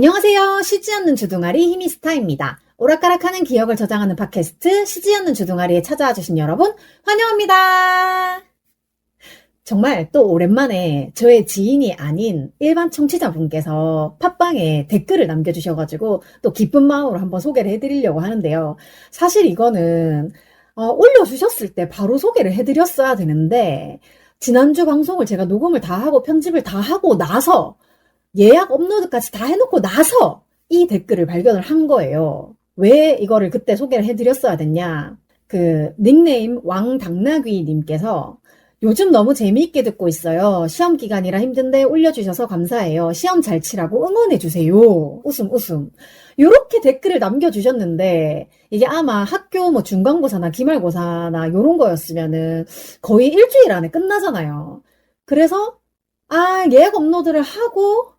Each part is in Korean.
안녕하세요. 쉬지 않는 주둥아리 히미스타입니다. 오락가락하는 기억을 저장하는 팟캐스트 쉬지 않는 주둥아리에 찾아와 주신 여러분 환영합니다. 정말 또 오랜만에 저의 지인이 아닌 일반 청취자분께서 팟빵에 댓글을 남겨주셔가지고 또 기쁜 마음으로 한번 소개를 해드리려고 하는데요. 사실 이거는 올려주셨을 때 바로 소개를 해드렸어야 되는데 지난주 방송을 제가 녹음을 다 하고 편집을 다 하고 나서 예약 업로드까지 다 해놓고 나서 이 댓글을 발견을 한 거예요. 왜 이거를 그때 소개를 해드렸어야 됐냐. 닉네임 왕당나귀님께서 요즘 너무 재미있게 듣고 있어요. 시험 기간이라 힘든데 올려주셔서 감사해요. 시험 잘 치라고 응원해주세요. 웃음. 요렇게 댓글을 남겨주셨는데 이게 아마 학교 뭐 중간고사나 기말고사나 요런 거였으면은 거의 일주일 안에 끝나잖아요. 그래서 예약 업로드를 하고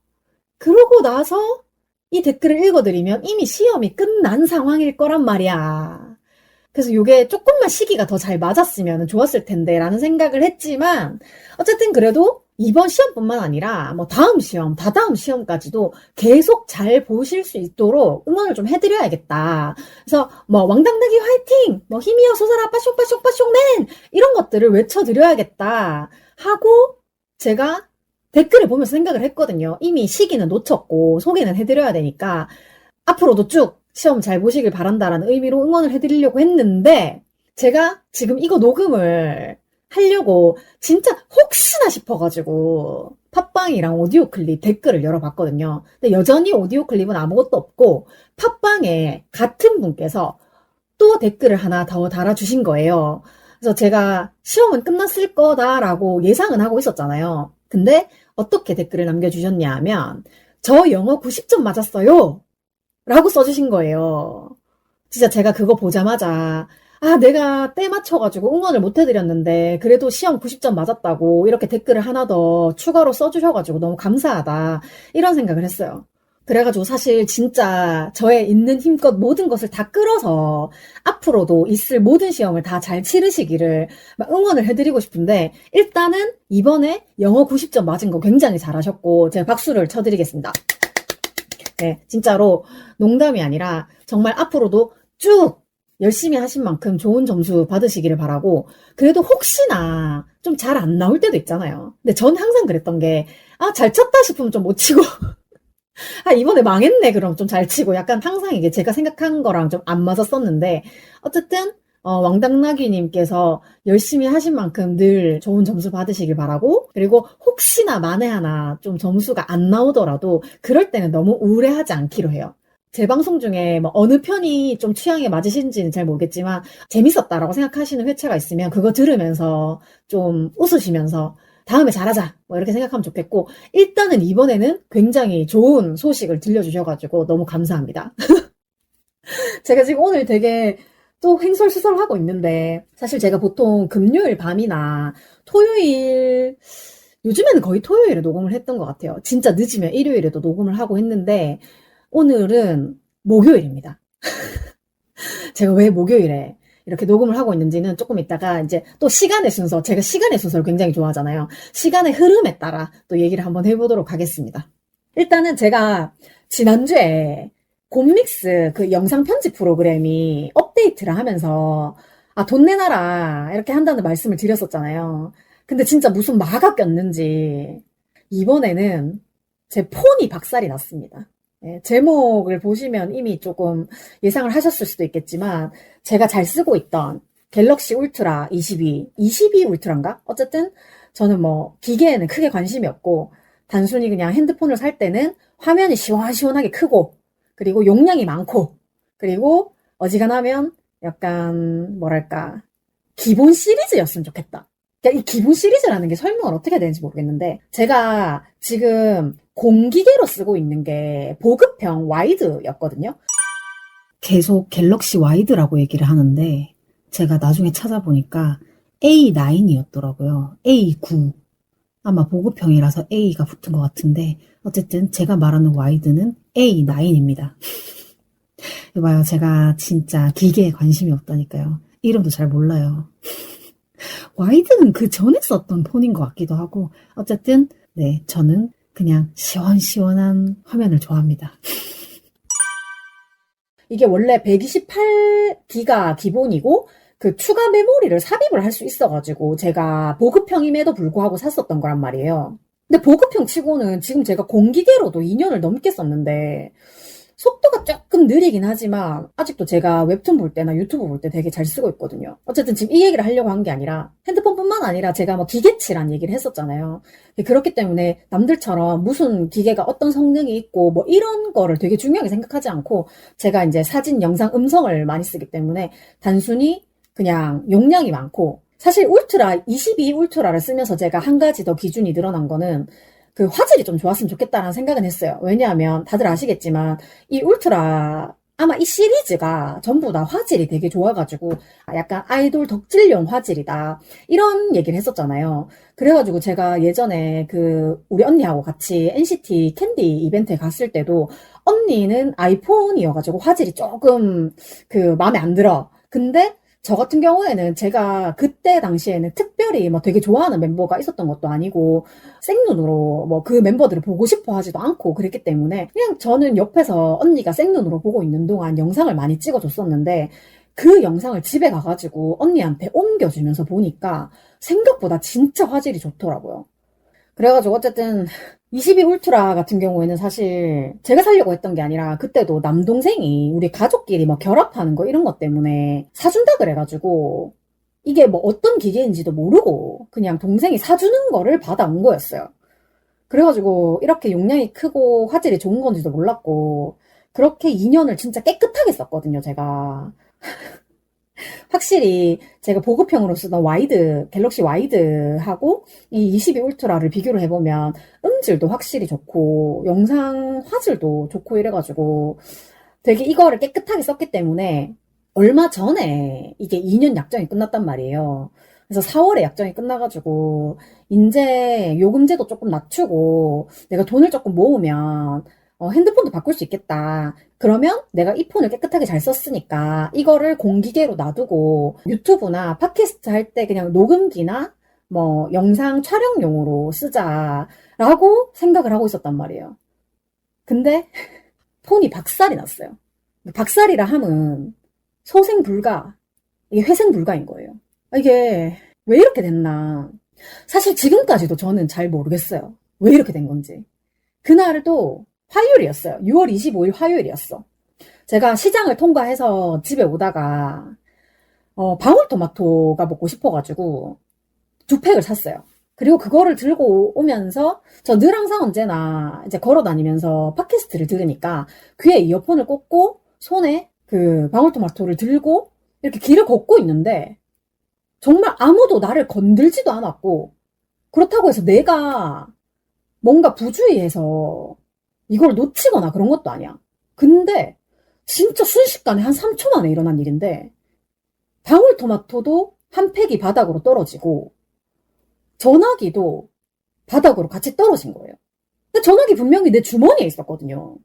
그러고 나서 이 댓글을 읽어드리면 이미 시험이 끝난 상황일 거란 말이야. 그래서 이게 조금만 시기가 더 잘 맞았으면 좋았을 텐데 라는 생각을 했지만 어쨌든 그래도 이번 시험뿐만 아니라 뭐 다음 시험, 다다음 시험까지도 계속 잘 보실 수 있도록 응원을 좀 해드려야겠다. 그래서 뭐 왕당나귀 화이팅! 뭐 힘이여 솟아라 빠숑빠숑빠숑맨! 이런 것들을 외쳐드려야겠다 하고 제가 댓글을 보면서 생각을 했거든요. 이미 시기는 놓쳤고 소개는 해드려야 되니까 앞으로도 쭉 시험 잘 보시길 바란다라는 의미로 응원을 해드리려고 했는데 제가 지금 이거 녹음을 하려고 진짜 혹시나 싶어가지고 팟빵이랑 오디오 클립 댓글을 열어봤거든요. 근데 여전히 오디오 클립은 아무것도 없고 팟빵에 같은 분께서 또 댓글을 하나 더 달아주신 거예요. 그래서 제가 시험은 끝났을 거다라고 예상은 하고 있었잖아요. 근데 어떻게 댓글을 남겨주셨냐 하면 저 영어 90점 맞았어요 라고 써주신 거예요. 진짜 제가 그거 보자마자 내가 때 맞춰가지고 응원을 못 해드렸는데 그래도 시험 90점 맞았다고 이렇게 댓글을 하나 더 추가로 써주셔가지고 너무 감사하다 이런 생각을 했어요. 그래가지고 사실 진짜 저의 있는 힘껏 모든 것을 다 끌어서 앞으로도 있을 모든 시험을 다 잘 치르시기를 응원을 해드리고 싶은데 일단은 이번에 영어 90점 맞은 거 굉장히 잘하셨고 제가 박수를 쳐드리겠습니다. 네, 진짜로 농담이 아니라 정말 앞으로도 쭉 열심히 하신 만큼 좋은 점수 받으시기를 바라고 그래도 혹시나 좀 잘 안 나올 때도 있잖아요. 근데 전 항상 그랬던 게 잘 쳤다 싶으면 좀 못 치고 이번에 망했네 그럼 좀 잘 치고 약간 항상 이게 제가 생각한 거랑 좀 안 맞았었는데 어쨌든 왕당나귀님께서 열심히 하신 만큼 늘 좋은 점수 받으시길 바라고 그리고 혹시나 만에 하나 좀 점수가 안 나오더라도 그럴 때는 너무 우울해하지 않기로 해요. 제 방송 중에 뭐 어느 편이 좀 취향에 맞으신지는 잘 모르겠지만 재밌었다라고 생각하시는 회차가 있으면 그거 들으면서 좀 웃으시면서 다음에 잘하자 뭐 이렇게 생각하면 좋겠고 일단은 이번에는 굉장히 좋은 소식을 들려주셔가지고 너무 감사합니다. 제가 지금 오늘 되게 또 횡설수설하고 있는데 사실 제가 보통 금요일 밤이나 토요일 요즘에는 거의 토요일에 녹음을 했던 것 같아요. 진짜 늦으면 일요일에도 녹음을 하고 했는데 오늘은 목요일입니다. 제가 왜 목요일에 이렇게 녹음을 하고 있는지는 조금 이따가 이제 또 시간의 순서, 제가 시간의 순서를 굉장히 좋아하잖아요. 시간의 흐름에 따라 또 얘기를 한번 해보도록 하겠습니다. 일단은 제가 지난주에 곰믹스 그 영상 편집 프로그램이 업데이트를 하면서 돈 내놔라 이렇게 한다는 말씀을 드렸었잖아요. 근데 진짜 무슨 마가 꼈는지 이번에는 제 폰이 박살이 났습니다. 제목을 보시면 이미 조금 예상을 하셨을 수도 있겠지만 제가 잘 쓰고 있던 갤럭시 울트라 22 울트라인가? 어쨌든 저는 뭐 기계에는 크게 관심이 없고 단순히 그냥 핸드폰을 살 때는 화면이 시원시원하게 크고 그리고 용량이 많고 그리고 어지간하면 약간 뭐랄까 기본 시리즈였으면 좋겠다. 그러니까 이 기본 시리즈라는 게 설명을 어떻게 해야 되는지 모르겠는데 제가 지금 공기계로 쓰고 있는 게 보급형 와이드였거든요. 계속 갤럭시 와이드라고 얘기를 하는데 제가 나중에 찾아보니까 A9이었더라고요. A9. 아마 보급형이라서 A가 붙은 것 같은데 어쨌든 제가 말하는 와이드는 A9입니다. 이봐요. 제가 진짜 기계에 관심이 없다니까요. 이름도 잘 몰라요. 와이드는 그 전에 썼던 폰인 것 같기도 하고 어쨌든 네 저는 그냥 시원시원한 화면을 좋아합니다. 이게 원래 128기가 기본이고 그 추가 메모리를 삽입을 할 수 있어가지고 제가 보급형임에도 불구하고 샀었던 거란 말이에요. 근데 보급형 치고는 지금 제가 공기계로도 2년을 넘게 썼는데 속도가 조금 느리긴 하지만 아직도 제가 웹툰 볼 때나 유튜브 볼 때 되게 잘 쓰고 있거든요. 어쨌든 지금 이 얘기를 하려고 한 게 아니라 핸드폰뿐만 아니라 제가 뭐 기계치란 얘기를 했었잖아요. 그렇기 때문에 남들처럼 무슨 기계가 어떤 성능이 있고 뭐 이런 거를 되게 중요하게 생각하지 않고 제가 이제 사진, 영상, 음성을 많이 쓰기 때문에 단순히 그냥 용량이 많고 사실 울트라 22 울트라를 쓰면서 제가 한 가지 더 기준이 늘어난 거는 그 화질이 좀 좋았으면 좋겠다라는 생각은 했어요. 왜냐하면 다들 아시겠지만 이 울트라 아마 이 시리즈가 전부 다 화질이 되게 좋아가지고 약간 아이돌 덕질용 화질이다 이런 얘기를 했었잖아요. 그래가지고 제가 예전에 그 우리 언니하고 같이 NCT 캔디 이벤트에 갔을 때도 언니는 아이폰이어가지고 화질이 조금 그 마음에 안 들어. 근데 저 같은 경우에는 제가 그때 당시에는 특별히 뭐 되게 좋아하는 멤버가 있었던 것도 아니고 생눈으로 뭐 그 멤버들을 보고 싶어 하지도 않고 그랬기 때문에 그냥 저는 옆에서 언니가 생눈으로 보고 있는 동안 영상을 많이 찍어줬었는데 그 영상을 집에 가가지고 언니한테 옮겨주면서 보니까 생각보다 진짜 화질이 좋더라고요. 그래가지고 어쨌든 22 울트라 같은 경우에는 사실 제가 사려고 했던 게 아니라 그때도 남동생이 우리 가족끼리 뭐 결합하는 거 이런 것 때문에 사준다 그래가지고 이게 뭐 어떤 기계인지도 모르고 그냥 동생이 사주는 거를 받아온 거였어요. 그래가지고 이렇게 용량이 크고 화질이 좋은 건지도 몰랐고 그렇게 2년을 진짜 깨끗하게 썼거든요, 제가. 확실히 제가 보급형으로 쓰던 와이드, 갤럭시 와이드하고 이 22 울트라를 비교를 해보면 음질도 확실히 좋고 영상 화질도 좋고 이래가지고 되게 이거를 깨끗하게 썼기 때문에 얼마 전에 이게 2년 약정이 끝났단 말이에요. 그래서 4월에 약정이 끝나가지고 이제 요금제도 조금 낮추고 내가 돈을 조금 모으면 핸드폰도 바꿀 수 있겠다. 그러면 내가 이 폰을 깨끗하게 잘 썼으니까 이거를 공기계로 놔두고 유튜브나 팟캐스트 할 때 그냥 녹음기나 뭐 영상 촬영용으로 쓰자라고 생각을 하고 있었단 말이에요. 근데 폰이 박살이 났어요. 박살이라 함은 소생 불가, 이게 회생 불가인 거예요. 이게 왜 이렇게 됐나. 사실 지금까지도 저는 잘 모르겠어요. 왜 이렇게 된 건지. 그날도 화요일이었어요. 6월 25일 화요일이었어. 제가 시장을 통과해서 집에 오다가 방울토마토가 먹고 싶어가지고 2팩을 샀어요. 그리고 그거를 들고 오면서 저 늘 항상 언제나 이제 걸어 다니면서 팟캐스트를 들으니까 귀에 이어폰을 꽂고 손에 그 방울토마토를 들고 이렇게 길을 걷고 있는데 정말 아무도 나를 건들지도 않았고 그렇다고 해서 내가 뭔가 부주의해서 이걸 놓치거나 그런 것도 아니야. 근데 진짜 순식간에 한 3초 만에 일어난 일인데 방울토마토도 한 팩이 바닥으로 떨어지고 전화기도 바닥으로 같이 떨어진 거예요. 근데 전화기 분명히 내 주머니에 있었거든요.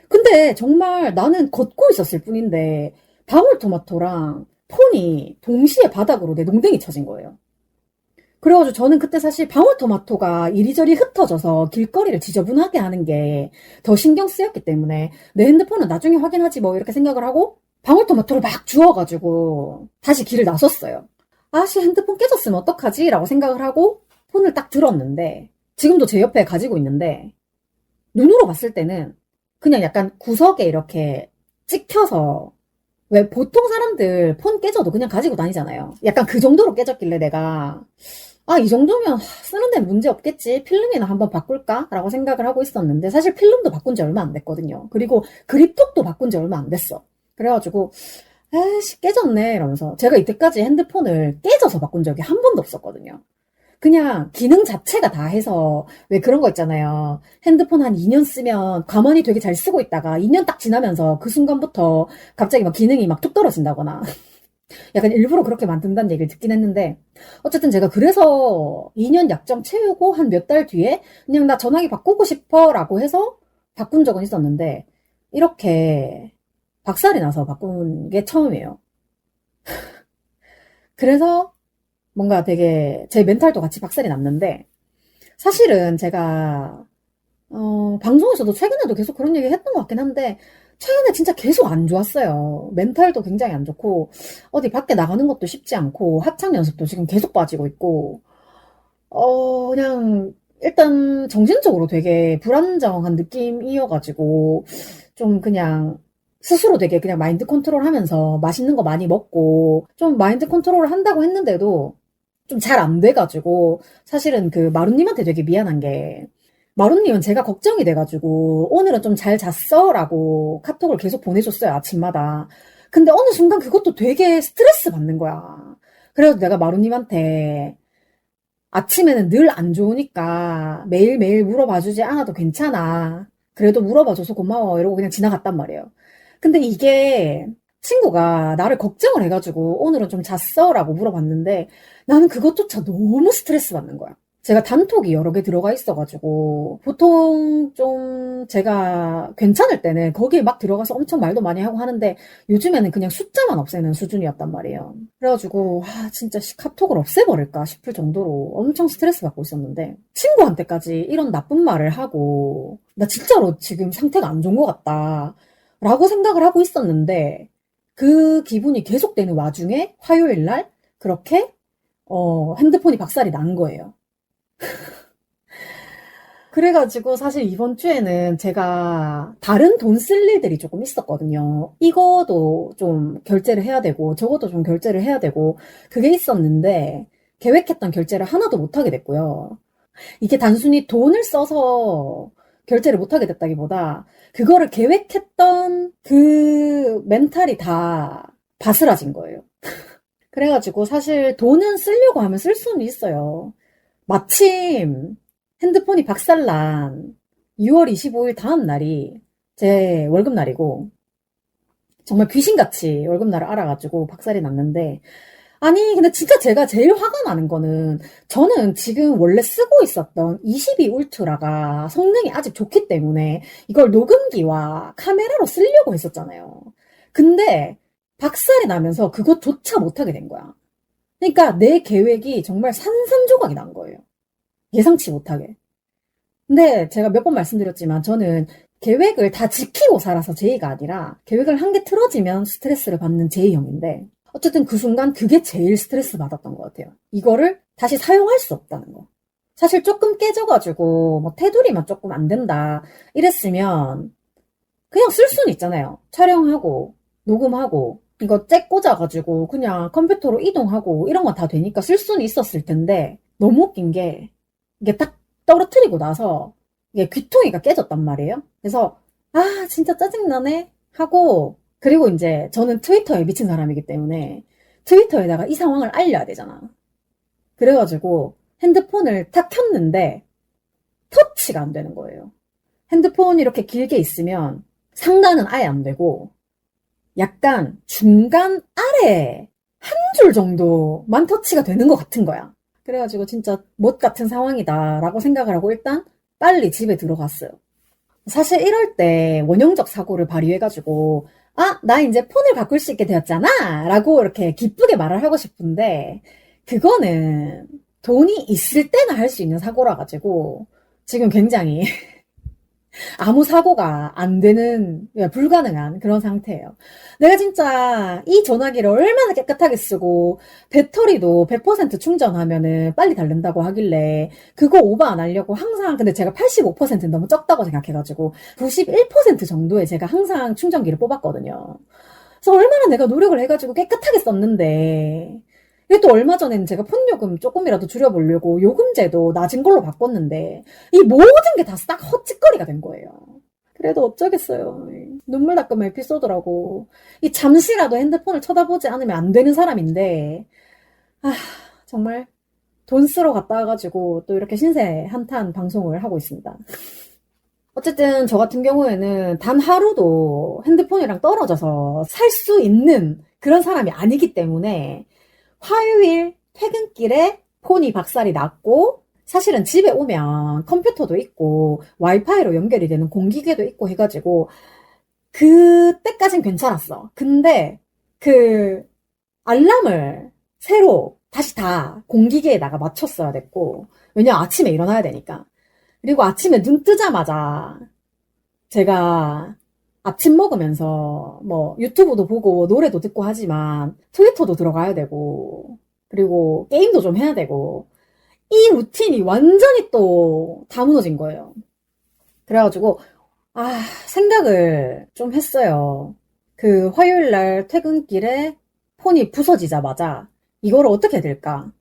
근데 정말 나는 걷고 있었을 뿐인데 방울토마토랑 폰이 동시에 바닥으로 내 농댕이 쳐진 거예요. 그래가지고 저는 그때 사실 방울토마토가 이리저리 흩어져서 길거리를 지저분하게 하는 게 더 신경 쓰였기 때문에 내 핸드폰은 나중에 확인하지 뭐 이렇게 생각을 하고 방울토마토를 막 주워가지고 다시 길을 나섰어요. 아씨 핸드폰 깨졌으면 어떡하지? 라고 생각을 하고 폰을 딱 들었는데 지금도 제 옆에 가지고 있는데 눈으로 봤을 때는 그냥 약간 구석에 이렇게 찍혀서 왜 보통 사람들 폰 깨져도 그냥 가지고 다니잖아요. 약간 그 정도로 깨졌길래 내가 이 정도면 쓰는 데는 문제 없겠지. 필름이나 한번 바꿀까? 라고 생각을 하고 있었는데 사실 필름도 바꾼 지 얼마 안 됐거든요. 그리고 그립톡도 바꾼 지 얼마 안 됐어. 그래가지고 에이씨 깨졌네 이러면서 제가 이때까지 핸드폰을 깨져서 바꾼 적이 한 번도 없었거든요. 그냥 기능 자체가 다 해서 왜 그런 거 있잖아요. 핸드폰 한 2년 쓰면 가만히 되게 잘 쓰고 있다가 2년 딱 지나면서 그 순간부터 갑자기 막 기능이 막 뚝 떨어진다거나 약간 일부러 그렇게 만든다는 얘기를 듣긴 했는데 어쨌든 제가 그래서 2년 약정 채우고 한 몇 달 뒤에 그냥 나 전화기 바꾸고 싶어 라고 해서 바꾼 적은 있었는데 이렇게 박살이 나서 바꾼 게 처음이에요. 그래서 뭔가 되게 제 멘탈도 같이 박살이 났는데 사실은 제가 방송에서도 최근에도 계속 그런 얘기 했던 것 같긴 한데 최근에 진짜 계속 안 좋았어요. 멘탈도 굉장히 안 좋고, 어디 밖에 나가는 것도 쉽지 않고, 합창 연습도 지금 계속 빠지고 있고, 그냥, 일단 정신적으로 되게 불안정한 느낌이어가지고, 좀 그냥, 스스로 되게 그냥 마인드 컨트롤 하면서 맛있는 거 많이 먹고, 좀 마인드 컨트롤을 한다고 했는데도, 좀 잘 안 돼가지고, 사실은 그 마루님한테 되게 미안한 게, 마루님은 제가 걱정이 돼가지고, 오늘은 좀 잘 잤어? 라고 카톡을 계속 보내줬어요, 아침마다. 근데 어느 순간 그것도 되게 스트레스 받는 거야. 그래서 내가 마루님한테, 아침에는 늘 안 좋으니까 매일매일 물어봐주지 않아도 괜찮아. 그래도 물어봐줘서 고마워. 이러고 그냥 지나갔단 말이에요. 근데 이게 친구가 나를 걱정을 해가지고 오늘은 좀 잤어? 라고 물어봤는데 나는 그것조차 너무 스트레스 받는 거야. 제가 단톡이 여러 개 들어가 있어가지고 보통 좀 제가 괜찮을 때는 거기에 막 들어가서 엄청 말도 많이 하고 하는데 요즘에는 그냥 숫자만 없애는 수준이었단 말이에요. 그래가지고 진짜 카톡을 없애버릴까 싶을 정도로 엄청 스트레스 받고 있었는데 친구한테까지 이런 나쁜 말을 하고 나 진짜로 지금 상태가 안 좋은 것 같다 라고 생각을 하고 있었는데 그 기분이 계속되는 와중에 화요일 날 그렇게 핸드폰이 박살이 난 거예요. 그래가지고 사실 이번 주에는 제가 다른 돈 쓸 일들이 조금 있었거든요. 이거도 좀 결제를 해야 되고 저것도 좀 결제를 해야 되고 그게 있었는데 계획했던 결제를 하나도 못하게 됐고요. 이게 단순히 돈을 써서 결제를 못하게 됐다기보다 그거를 계획했던 그 멘탈이 다 바스라진 거예요. 그래가지고 사실 돈은 쓰려고 하면 쓸 수는 있어요. 마침 핸드폰이 박살난 6월 25일 다음 날이 제 월급날이고 정말 귀신같이 월급날을 알아가지고 박살이 났는데 아니 근데 진짜 제가 제일 화가 나는 거는 저는 지금 원래 쓰고 있었던 22 울트라가 성능이 아직 좋기 때문에 이걸 녹음기와 카메라로 쓰려고 했었잖아요. 근데 박살이 나면서 그것조차 못하게 된 거야. 그러니까 내 계획이 정말 산산조각이 난 거예요. 예상치 못하게. 근데 제가 몇 번 말씀드렸지만 저는 계획을 다 지키고 살아서 제이가 아니라 계획을 한 개 틀어지면 스트레스를 받는 제이형인데 어쨌든 그 순간 그게 제일 스트레스 받았던 것 같아요. 이거를 다시 사용할 수 없다는 거. 사실 조금 깨져가지고 뭐 테두리만 조금 안 된다 이랬으면 그냥 쓸 수는 있잖아요. 촬영하고 녹음하고 이거 잭 꽂아가지고 그냥 컴퓨터로 이동하고 이런 건 다 되니까 쓸 수는 있었을 텐데 너무 웃긴 게 이게 딱 떨어뜨리고 나서 이게 귀퉁이가 깨졌단 말이에요. 그래서 진짜 짜증나네 하고 그리고 이제 저는 트위터에 미친 사람이기 때문에 트위터에다가 이 상황을 알려야 되잖아. 그래가지고 핸드폰을 탁 켰는데 터치가 안 되는 거예요. 핸드폰이 이렇게 길게 있으면 상단은 아예 안 되고 약간 중간 아래 한 줄 정도만 터치가 되는 것 같은 거야. 그래가지고 진짜 못 같은 상황이다 라고 생각을 하고 일단 빨리 집에 들어갔어요. 사실 이럴 때 원형적 사고를 발휘해가지고 나 이제 폰을 바꿀 수 있게 되었잖아 라고 이렇게 기쁘게 말을 하고 싶은데 그거는 돈이 있을 때나 할 수 있는 사고라 가지고 지금 굉장히 아무 사고가 안 되는, 불가능한 그런 상태예요. 내가 진짜 이 전화기를 얼마나 깨끗하게 쓰고, 배터리도 100% 충전하면은 빨리 닳는다고 하길래, 그거 오버 안 하려고 항상, 근데 제가 85%는 너무 적다고 생각해가지고, 91% 정도에 제가 항상 충전기를 뽑았거든요. 그래서 얼마나 내가 노력을 해가지고 깨끗하게 썼는데, 이게 또 얼마 전에는 제가 폰요금 조금이라도 줄여보려고 요금제도 낮은 걸로 바꿨는데 이 모든 게 다 싹 헛짓거리가 된 거예요. 그래도 어쩌겠어요. 눈물 닦은 에피소드라고. 이 잠시라도 핸드폰을 쳐다보지 않으면 안 되는 사람인데 정말 돈 쓰러 갔다 와가지고 또 이렇게 신세 한탄 방송을 하고 있습니다. 어쨌든 저 같은 경우에는 단 하루도 핸드폰이랑 떨어져서 살 수 있는 그런 사람이 아니기 때문에 화요일 퇴근길에 폰이 박살이 났고 사실은 집에 오면 컴퓨터도 있고 와이파이로 연결이 되는 공기계도 있고 해가지고 그때까진 괜찮았어. 근데 그 알람을 새로 다시 다 공기계에다가 맞췄어야 됐고 왜냐면 아침에 일어나야 되니까. 그리고 아침에 눈 뜨자마자 제가 아침 먹으면서 뭐 유튜브도 보고 노래도 듣고 하지만 트위터도 들어가야 되고 그리고 게임도 좀 해야 되고 이 루틴이 완전히 또 다 무너진 거예요. 그래가지고 생각을 좀 했어요. 그 화요일 날 퇴근길에 폰이 부서지자마자 이거를 어떻게 해야 될까?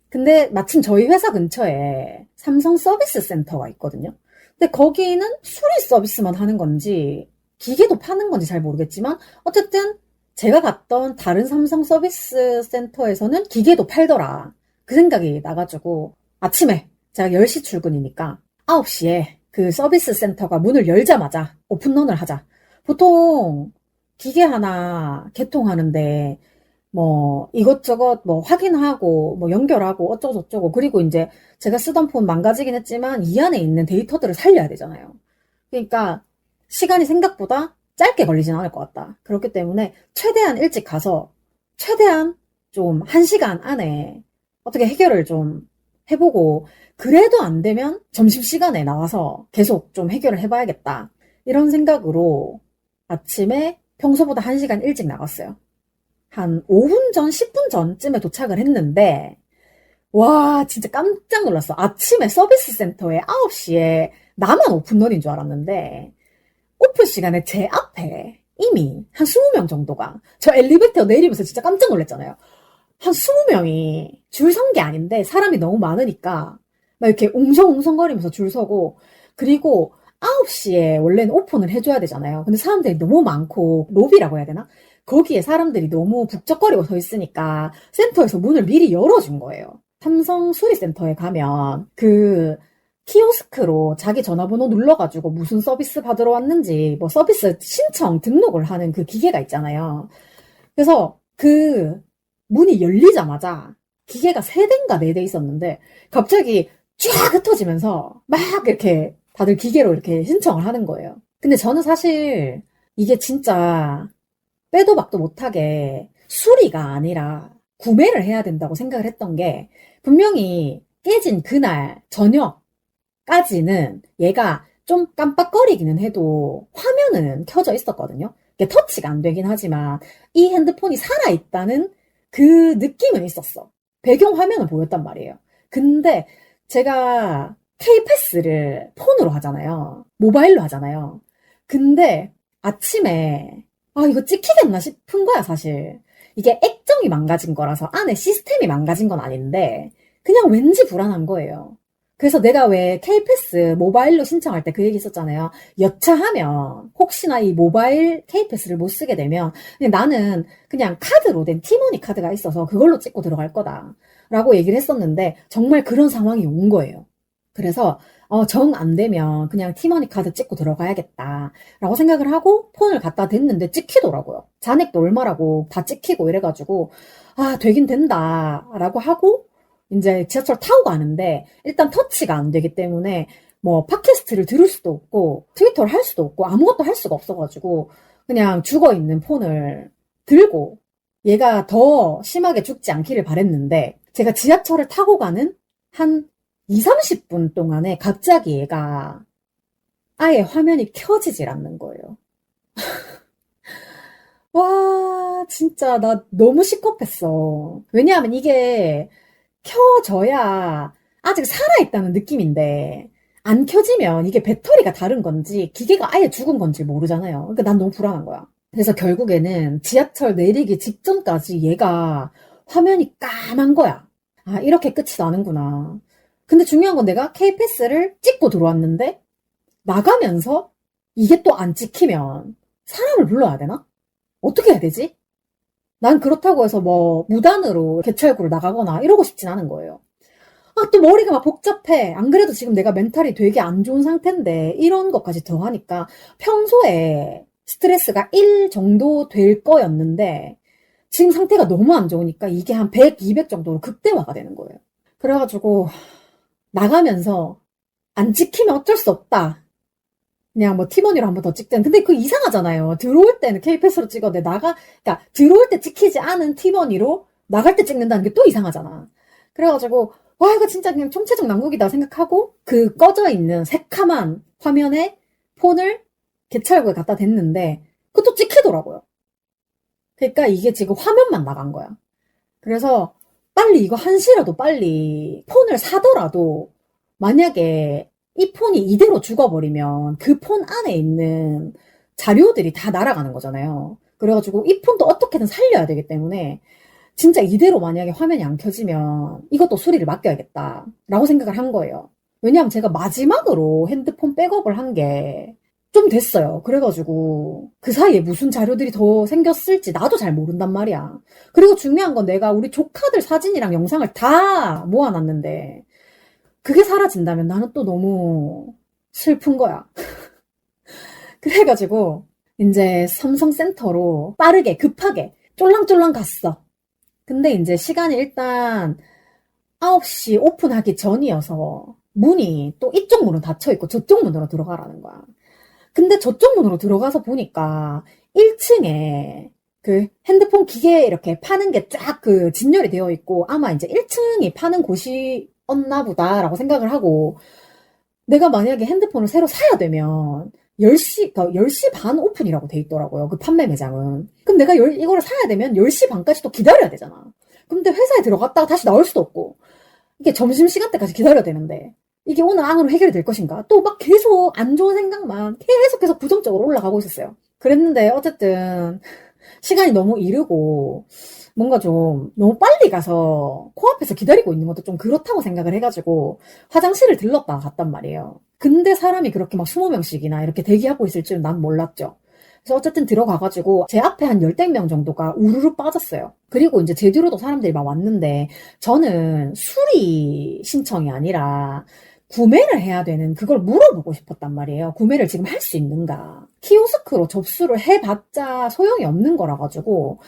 근데 마침 저희 회사 근처에 삼성 서비스 센터가 있거든요. 근데 거기는 수리 서비스만 하는 건지 기계도 파는 건지 잘 모르겠지만 어쨌든 제가 갔던 다른 삼성 서비스 센터에서는 기계도 팔더라. 그 생각이 나가지고 아침에 제가 10시 출근이니까 9시에 그 서비스 센터가 문을 열자마자 오픈런을 하자. 보통 기계 하나 개통하는데 뭐 이것저것 뭐 확인하고 뭐 연결하고 어쩌고저쩌고 그리고 이제 제가 쓰던 폰 망가지긴 했지만 이 안에 있는 데이터들을 살려야 되잖아요. 그러니까 시간이 생각보다 짧게 걸리진 않을 것 같다. 그렇기 때문에 최대한 일찍 가서 최대한 좀 1시간 안에 어떻게 해결을 좀 해보고 그래도 안 되면 점심시간에 나와서 계속 좀 해결을 해봐야겠다. 이런 생각으로 아침에 평소보다 1시간 일찍 나갔어요. 한 5분 전, 10분 전쯤에 도착을 했는데, 와, 진짜 깜짝 놀랐어. 아침에 서비스 센터에 9시에 나만 오픈런인 줄 알았는데, 오픈 시간에 제 앞에 이미 한 20명 정도가, 저 엘리베이터 내리면서 진짜 깜짝 놀랐잖아요. 한 20명이 줄 선 게 아닌데, 사람이 너무 많으니까, 막 이렇게 웅성웅성거리면서 줄 서고, 그리고 9시에 원래는 오픈을 해줘야 되잖아요. 근데 사람들이 너무 많고, 로비라고 해야 되나? 거기에 사람들이 너무 북적거리고 서 있으니까 센터에서 문을 미리 열어준 거예요. 삼성 수리센터에 가면 그 키오스크로 자기 전화번호 눌러가지고 무슨 서비스 받으러 왔는지 뭐 서비스 신청 등록을 하는 그 기계가 있잖아요. 그래서 그 문이 열리자마자 기계가 3대인가 4대 있었는데 갑자기 쫙 흩어지면서 막 이렇게 다들 기계로 이렇게 신청을 하는 거예요. 근데 저는 사실 이게 진짜 빼도 박도 못하게 수리가 아니라 구매를 해야 된다고 생각을 했던 게 분명히 깨진 그날 저녁까지는 얘가 좀 깜빡거리기는 해도 화면은 켜져 있었거든요. 이게 터치가 안 되긴 하지만 이 핸드폰이 살아있다는 그 느낌은 있었어. 배경 화면은 보였단 말이에요. 근데 제가 K패스를 폰으로 하잖아요. 모바일로 하잖아요. 근데 아침에 이거 찍히겠나 싶은 거야, 사실. 이게 액정이 망가진 거라서 안에 시스템이 망가진 건 아닌데, 그냥 왠지 불안한 거예요. 그래서 내가 왜 K패스 모바일로 신청할 때 그 얘기 있었잖아요. 여차하면, 혹시나 이 모바일 K패스를 못 쓰게 되면, 그냥 나는 그냥 카드로 된 티머니 카드가 있어서 그걸로 찍고 들어갈 거다. 라고 얘기를 했었는데, 정말 그런 상황이 온 거예요. 그래서, 정 안 되면 그냥 티머니 카드 찍고 들어가야겠다. 라고 생각을 하고 폰을 갖다 댔는데 찍히더라고요. 잔액도 얼마라고 다 찍히고 이래가지고, 되긴 된다. 라고 하고, 이제 지하철 타고 가는데, 일단 터치가 안 되기 때문에, 뭐, 팟캐스트를 들을 수도 없고, 트위터를 할 수도 없고, 아무것도 할 수가 없어가지고, 그냥 죽어있는 폰을 들고, 얘가 더 심하게 죽지 않기를 바랬는데, 제가 지하철을 타고 가는 한 2, 30분 동안에 갑자기 얘가 아예 화면이 켜지질 않는 거예요. 와, 진짜 나 너무 시겁했어. 왜냐하면 이게 켜져야 아직 살아있다는 느낌인데 안 켜지면 이게 배터리가 다른 건지 기계가 아예 죽은 건지 모르잖아요. 그러니까 난 너무 불안한 거야. 그래서 결국에는 지하철 내리기 직전까지 얘가 화면이 까만 거야. 이렇게 끝이 나는구나. 근데 중요한 건 내가 K패스를 찍고 들어왔는데 나가면서 이게 또 안 찍히면 사람을 불러야 되나? 어떻게 해야 되지? 난 그렇다고 해서 뭐 무단으로 개찰구를 나가거나 이러고 싶진 않은 거예요. 또 머리가 막 복잡해. 안 그래도 지금 내가 멘탈이 되게 안 좋은 상태인데 이런 것까지 더하니까 평소에 스트레스가 1 정도 될 거였는데 지금 상태가 너무 안 좋으니까 이게 한 100, 200 정도로 극대화가 되는 거예요. 그래가지고 나가면서 안 찍히면 어쩔 수 없다. 그냥 뭐 티머니로 한 번 더 찍든. 근데 그거 이상하잖아요. 들어올 때는 K패스로 찍었는데 그러니까 들어올 때 찍히지 않은 티머니로 나갈 때 찍는다는 게 또 이상하잖아. 그래가지고 이거 진짜 그냥 총체적 난국이다 생각하고 그 꺼져 있는 새카만 화면에 폰을 개찰구에 갖다 댔는데 그것도 찍히더라고요. 그러니까 이게 지금 화면만 나간 거야. 그래서 빨리 이거 한시라도 빨리 폰을 사더라도 만약에 이 폰이 이대로 죽어버리면 그 폰 안에 있는 자료들이 다 날아가는 거잖아요. 그래가지고 이 폰도 어떻게든 살려야 되기 때문에 진짜 이대로 만약에 화면이 안 켜지면 이것도 수리를 맡겨야겠다라고 생각을 한 거예요. 왜냐하면 제가 마지막으로 핸드폰 백업을 한 게 좀 됐어요. 그래가지고 그 사이에 무슨 자료들이 더 생겼을지 나도 잘 모른단 말이야. 그리고 중요한 건 내가 우리 조카들 사진이랑 영상을 다 모아놨는데 그게 사라진다면 나는 또 너무 슬픈 거야. 그래가지고 이제 삼성센터로 빠르게 급하게 쫄랑쫄랑 갔어. 근데 이제 시간이 일단 9시 오픈하기 전이어서 문이 또 이쪽 문은 닫혀있고 저쪽 문으로 들어가라는 거야. 근데 저쪽 문으로 들어가서 보니까 1층에 그 핸드폰 기계 이렇게 파는 게 쫙 그 진열이 되어 있고 아마 이제 1층이 파는 곳이었나 보다라고 생각을 하고 내가 만약에 핸드폰을 새로 사야 되면 10시, 그러니까 10시 반 오픈이라고 돼 있더라고요. 그 판매 매장은. 그럼 내가 이거를 사야 되면 10시 반까지 또 기다려야 되잖아. 근데 회사에 들어갔다가 다시 나올 수도 없고 이게 점심시간 때까지 기다려야 되는데 이게 오늘 안으로 해결이 될 것인가? 또 막 계속 안 좋은 생각만 계속 부정적으로 올라가고 있었어요. 그랬는데 어쨌든 시간이 너무 이르고 뭔가 좀 너무 빨리 가서 코앞에서 기다리고 있는 것도 좀 그렇다고 생각을 해가지고 화장실을 들렀다가 갔단 말이에요. 근데 사람이 그렇게 막 20명씩이나 이렇게 대기하고 있을 줄은 난 몰랐죠. 그래서 어쨌든 들어가가지고 제 앞에 한 10명 정도가 우르르 빠졌어요. 그리고 이제 제 뒤로도 사람들이 막 왔는데 저는 수리 신청이 아니라 구매를 해야 되는 그걸 물어보고 싶었단 말이에요. 구매를 지금 할 수 있는가. 키오스크로 접수를 해봤자 소용이 없는 거라 가지고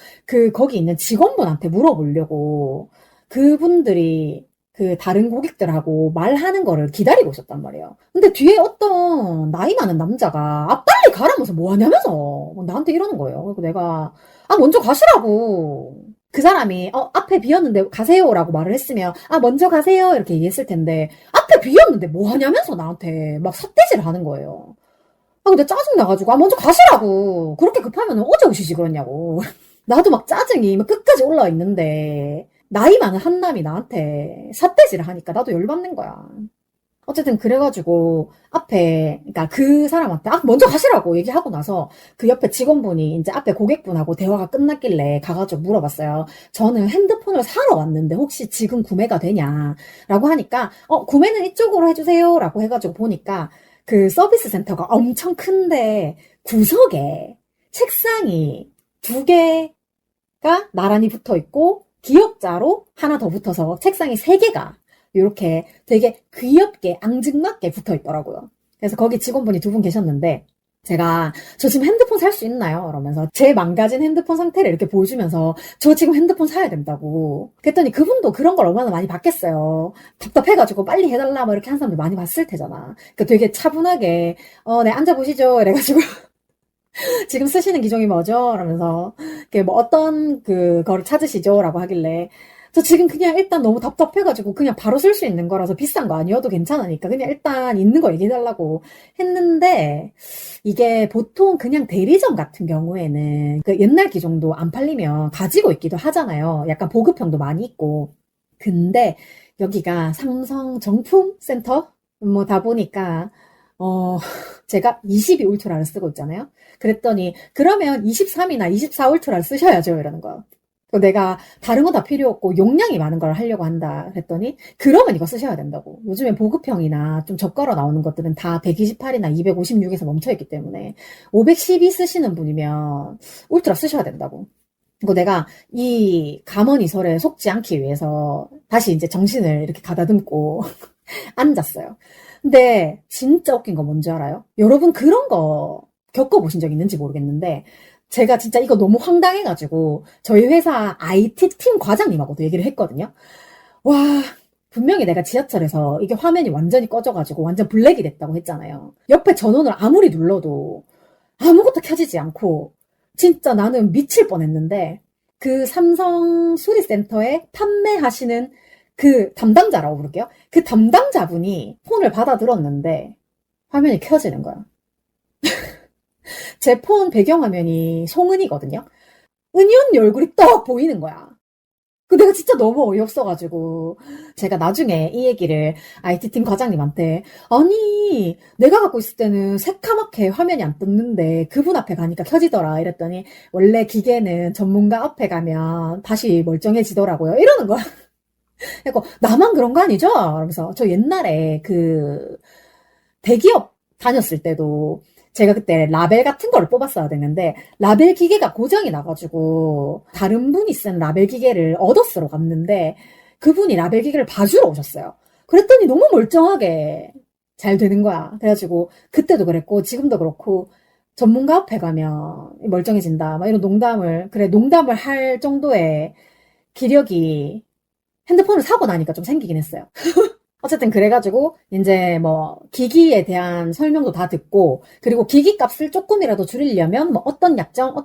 거기 있는 직원분한테 물어보려고 그분들이 그 다른 고객들하고 말하는 거를 기다리고 있었단 말이에요. 근데 뒤에 어떤 나이 많은 남자가 빨리 가라면서 뭐 하냐면서 나한테 이러는 거예요. 그리고 내가 먼저 가시라고. 그 사람이 앞에 비었는데 가세요라고 말을 했으면 먼저 가세요 이렇게 얘기했을 텐데 앞에 비었는데 뭐 하냐면서 나한테 막 삿대질을 하는 거예요. 근데 짜증나가지고 먼저 가시라고. 그렇게 급하면 어제 오시지 그러냐고. 나도 막 짜증이 막 끝까지 올라와 있는데 나이 많은 한남이 나한테 삿대질을 하니까 나도 열받는 거야. 어쨌든 그래가지고 앞에 그러니까 그 사람한테 먼저 가시라고 얘기하고 나서 그 옆에 직원분이 이제 앞에 고객분하고 대화가 끝났길래 가가지고 물어봤어요. 저는 핸드폰을 사러 왔는데 혹시 지금 구매가 되냐라고 하니까 구매는 이쪽으로 해주세요 라고 해가지고 보니까 그 서비스 센터가 엄청 큰데 구석에 책상이 2개가 나란히 붙어 있고 기역자로 하나 더 붙어서 책상이 3개가 이렇게 되게 귀엽게 앙증맞게 붙어 있더라고요. 그래서 거기 직원분이 2분 계셨는데 제가 저 지금 핸드폰 살 수 있나요? 이러면서 제 망가진 핸드폰 상태를 이렇게 보여주면서 저 지금 핸드폰 사야 된다고. 그랬더니 그분도 그런 걸 얼마나 많이 봤겠어요. 답답해가지고 빨리 해달라 뭐 이렇게 하는 사람들 많이 봤을 테잖아. 그러니까 되게 차분하게 네 앉아보시죠 이래가지고 지금 쓰시는 기종이 뭐죠? 이러면서 뭐 어떤 그거를 찾으시죠? 라고 하길래 저 지금 그냥 일단 너무 답답해가지고 그냥 바로 쓸 수 있는 거라서 비싼 거 아니어도 괜찮으니까 그냥 일단 있는 거 얘기해달라고 했는데 이게 보통 그냥 대리점 같은 경우에는 그 옛날 기종도 안 팔리면 가지고 있기도 하잖아요. 약간 보급형도 많이 있고. 근데 여기가 삼성 정품 센터? 뭐 다 보니까 제가 22 울트라를 쓰고 있잖아요. 그랬더니 그러면 23이나 24 울트라를 쓰셔야죠 이러는 거예요. 내가 다른 건 다 필요 없고 용량이 많은 걸 하려고 한다 그랬더니 그러면 이거 쓰셔야 된다고. 요즘에 보급형이나 좀 저가로 나오는 것들은 다 128이나 256에서 멈춰있기 때문에 512 쓰시는 분이면 울트라 쓰셔야 된다고. 그리고 내가 이 감언이설에 속지 않기 위해서 다시 이제 정신을 이렇게 가다듬고 앉았어요. 근데 진짜 웃긴 거 뭔지 알아요? 여러분 그런 거 겪어보신 적 있는지 모르겠는데 제가 진짜 이거 너무 황당해가지고 저희 회사 IT팀 과장님하고도 얘기를 했거든요. 와, 분명히 내가 지하철에서 이게 화면이 완전히 꺼져가지고 완전 블랙이 됐다고 했잖아요. 옆에 전원을 아무리 눌러도 아무것도 켜지지 않고 진짜 나는 미칠 뻔했는데 그 삼성 수리센터에 판매하시는 그 담당자라고 부를게요. 그 담당자분이 폰을 받아들었는데 화면이 켜지는 거야. 제 폰 배경화면이 송은이거든요. 은희 언니 얼굴이 떡 보이는 거야. 그 내가 진짜 너무 어이없어가지고 제가 나중에 이 얘기를 IT팀 과장님한테 아니 내가 갖고 있을 때는 새카맣게 화면이 안 떴는데 그분 앞에 가니까 켜지더라 이랬더니 원래 기계는 전문가 앞에 가면 다시 멀쩡해지더라고요 이러는 거야. 그래서 나만 그런 거 아니죠? 그러면서 저 옛날에 그 대기업 다녔을 때도 제가 그때 라벨 같은 거를 뽑았어야 됐는데 라벨 기계가 고장이 나가지고 다른 분이 쓴 라벨 기계를 얻어 쓰러 갔는데 그분이 라벨 기계를 봐주러 오셨어요. 그랬더니 너무 멀쩡하게 잘 되는 거야. 그래가지고 그때도 그랬고 지금도 그렇고 전문가 앞에 가면 멀쩡해진다. 막 이런 농담을 할 정도의 기력이 핸드폰을 사고 나니까 좀 생기긴 했어요. 어쨌든 그래가지고 이제 뭐 기기에 대한 설명도 다 듣고 그리고 기기 값을 조금이라도 줄이려면 뭐 어떤 약정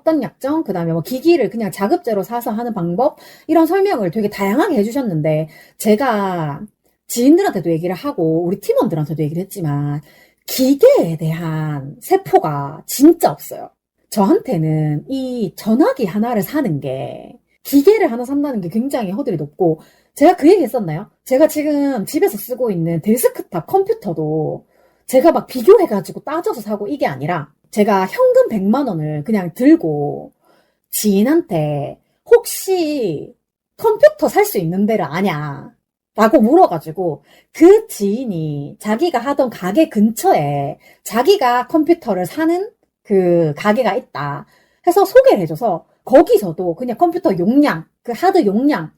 그다음에 뭐 기기를 그냥 자급제로 사서 하는 방법 이런 설명을 되게 다양하게 해주셨는데 제가 지인들한테도 얘기를 하고 우리 팀원들한테도 얘기를 했지만 기계에 대한 세포가 진짜 없어요. 저한테는 이 전화기 하나를 사는 게 기계를 하나 산다는 게 굉장히 허들이 높고 제가 그 얘기 했었나요? 제가 지금 집에서 쓰고 있는 데스크탑 컴퓨터도 제가 막 비교해가지고 따져서 사고 이게 아니라 제가 현금 100만 원을 그냥 들고 지인한테 혹시 컴퓨터 살 수 있는 데를 아냐? 라고 물어가지고 그 지인이 자기가 하던 가게 근처에 자기가 컴퓨터를 사는 그 가게가 있다 해서 소개를 해줘서 거기서도 그냥 컴퓨터 용량, 그 하드 용량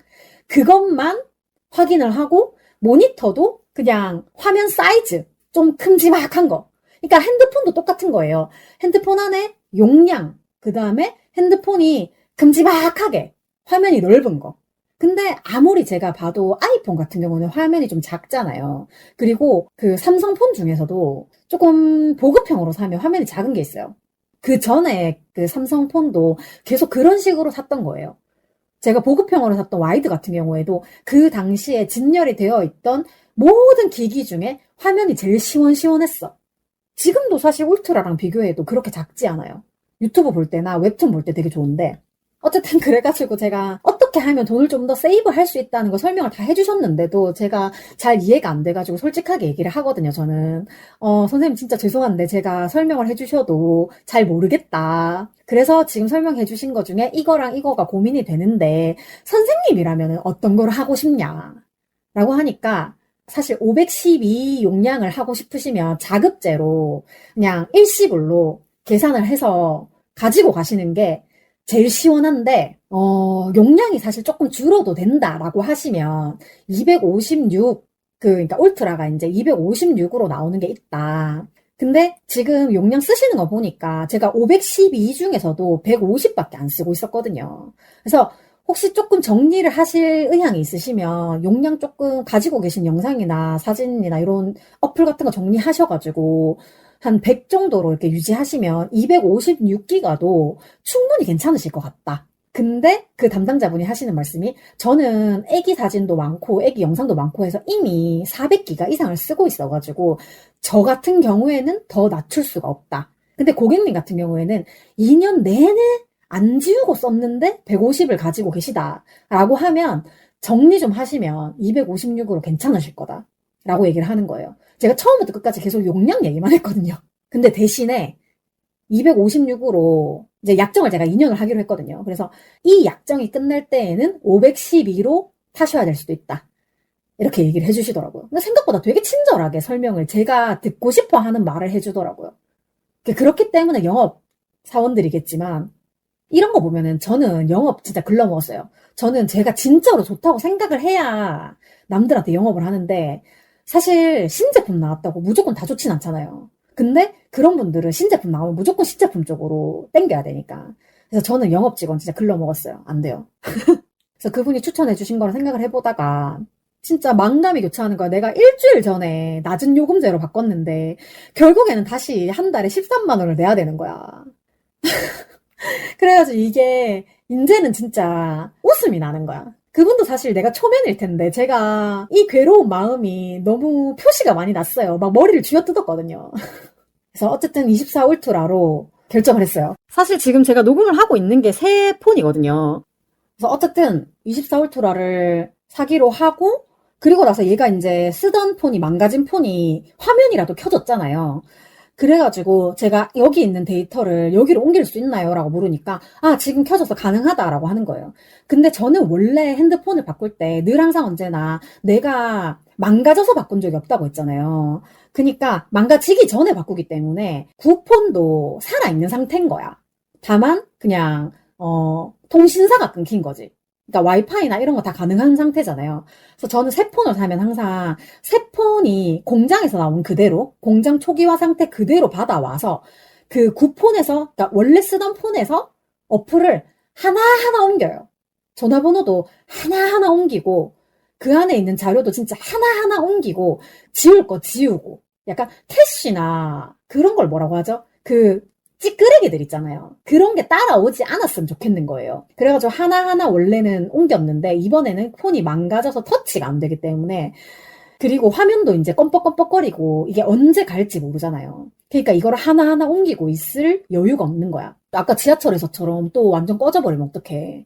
그것만 확인을 하고 모니터도 그냥 화면 사이즈 좀 큼지막한 거. 그러니까 핸드폰도 똑같은 거예요. 핸드폰 안에 용량, 그 다음에 핸드폰이 큼지막하게 화면이 넓은 거. 근데 아무리 제가 봐도 아이폰 같은 경우는 화면이 좀 작잖아요. 그리고 그 삼성폰 중에서도 조금 보급형으로 사면 화면이 작은 게 있어요. 그 전에 그 삼성폰도 계속 그런 식으로 샀던 거예요. 제가 보급형으로 샀던 와이드 같은 경우에도 그 당시에 진열이 되어 있던 모든 기기 중에 화면이 제일 시원시원했어. 지금도 사실 울트라랑 비교해도 그렇게 작지 않아요. 유튜브 볼 때나 웹툰 볼 때 되게 좋은데 어쨌든 그래가지고 제가 어떻게 하면 돈을 좀 더 세이브 할 수 있다는 거 설명을 다 해주셨는데도 제가 잘 이해가 안 돼가지고 솔직하게 얘기를 하거든요, 저는. 선생님 진짜 죄송한데 제가 설명을 해주셔도 잘 모르겠다. 그래서 지금 설명해 주신 것 중에 이거랑 이거가 고민이 되는데 선생님이라면 어떤 걸 하고 싶냐? 라고 하니까 사실 512 용량을 하고 싶으시면 자급제로 그냥 일시불로 계산을 해서 가지고 가시는 게 제일 시원한데 용량이 사실 조금 줄어도 된다라고 하시면 256 그러니까 울트라가 이제 256으로 나오는 게 있다. 근데 지금 용량 쓰시는 거 보니까 제가 512 중에서도 150밖에 안 쓰고 있었거든요. 그래서 혹시 조금 정리를 하실 의향이 있으시면 용량 조금 가지고 계신 영상이나 사진이나 이런 어플 같은 거 정리하셔가지고 한 100 정도로 이렇게 유지하시면 256기가도 충분히 괜찮으실 것 같다. 근데 그 담당자분이 하시는 말씀이 저는 애기 사진도 많고 애기 영상도 많고 해서 이미 400기가 이상을 쓰고 있어가지고 저 같은 경우에는 더 낮출 수가 없다. 근데 고객님 같은 경우에는 2년 내내 안 지우고 썼는데 150을 가지고 계시다 라고 하면 정리 좀 하시면 256으로 괜찮으실 거다 라고 얘기를 하는 거예요. 제가 처음부터 끝까지 계속 용량 얘기만 했거든요. 근데 대신에 256으로 이제 약정을 제가 2년을 하기로 했거든요. 그래서 이 약정이 끝날 때에는 512로 타셔야 될 수도 있다. 이렇게 얘기를 해주시더라고요. 근데 생각보다 되게 친절하게 설명을 제가 듣고 싶어 하는 말을 해주더라고요. 그렇기 때문에 영업 사원들이겠지만 이런 거 보면은 저는 영업 진짜 글러먹었어요. 저는 제가 진짜로 좋다고 생각을 해야 남들한테 영업을 하는데 사실 신제품 나왔다고 무조건 다 좋진 않잖아요. 근데 그런 분들은 신제품 나오면 무조건 신제품 쪽으로 땡겨야 되니까. 그래서 저는 영업 직원 진짜 글러먹었어요. 안 돼요. 그래서 그분이 추천해 주신 거를 생각을 해보다가 진짜 망감이 교차하는 거야. 내가 일주일 전에 낮은 요금제로 바꿨는데 결국에는 다시 한 달에 13만 원을 내야 되는 거야. 그래가지고 이게 이제는 진짜 웃음이 나는 거야. 그분도 사실 내가 초면일 텐데 제가 이 괴로운 마음이 너무 표시가 많이 났어요. 막 머리를 쥐어뜯었거든요. 그래서 어쨌든 24 울트라로 결정을 했어요. 사실 지금 제가 녹음을 하고 있는 게 새 폰이거든요. 그래서 어쨌든 24울트라를 사기로 하고, 그리고 나서 얘가 이제 쓰던 폰이 망가진 폰이 화면이라도 켜졌잖아요. 그래가지고 제가 여기 있는 데이터를 여기로 옮길 수 있나요? 라고 물으니까 지금 켜져서 가능하다라고 하는 거예요. 근데 저는 원래 핸드폰을 바꿀 때 늘 항상 언제나 내가 망가져서 바꾼 적이 없다고 했잖아요. 그러니까 망가지기 전에 바꾸기 때문에 구폰도 살아있는 상태인 거야. 다만 그냥 통신사가 끊긴 거지. 그러니까 와이파이나 이런 거 다 가능한 상태잖아요. 그래서 저는 새 폰을 사면 항상 새 폰이 공장에서 나온 그대로, 공장 초기화 상태 그대로 받아와서 그 구폰에서, 그러니까 원래 쓰던 폰에서 어플을 하나하나 옮겨요. 전화번호도 하나하나 옮기고, 그 안에 있는 자료도 진짜 하나하나 옮기고, 지울 거 지우고, 약간 캐시나 그런 걸 뭐라고 하죠? 찌끄레기들 있잖아요. 그런 게 따라오지 않았으면 좋겠는 거예요. 그래가지고 하나하나 원래는 옮겼는데 이번에는 폰이 망가져서 터치가 안 되기 때문에, 그리고 화면도 이제 껌뻑껌뻑거리고 이게 언제 갈지 모르잖아요. 그러니까 이거를 하나하나 옮기고 있을 여유가 없는 거야. 아까 지하철에서처럼 또 완전 꺼져버리면 어떡해.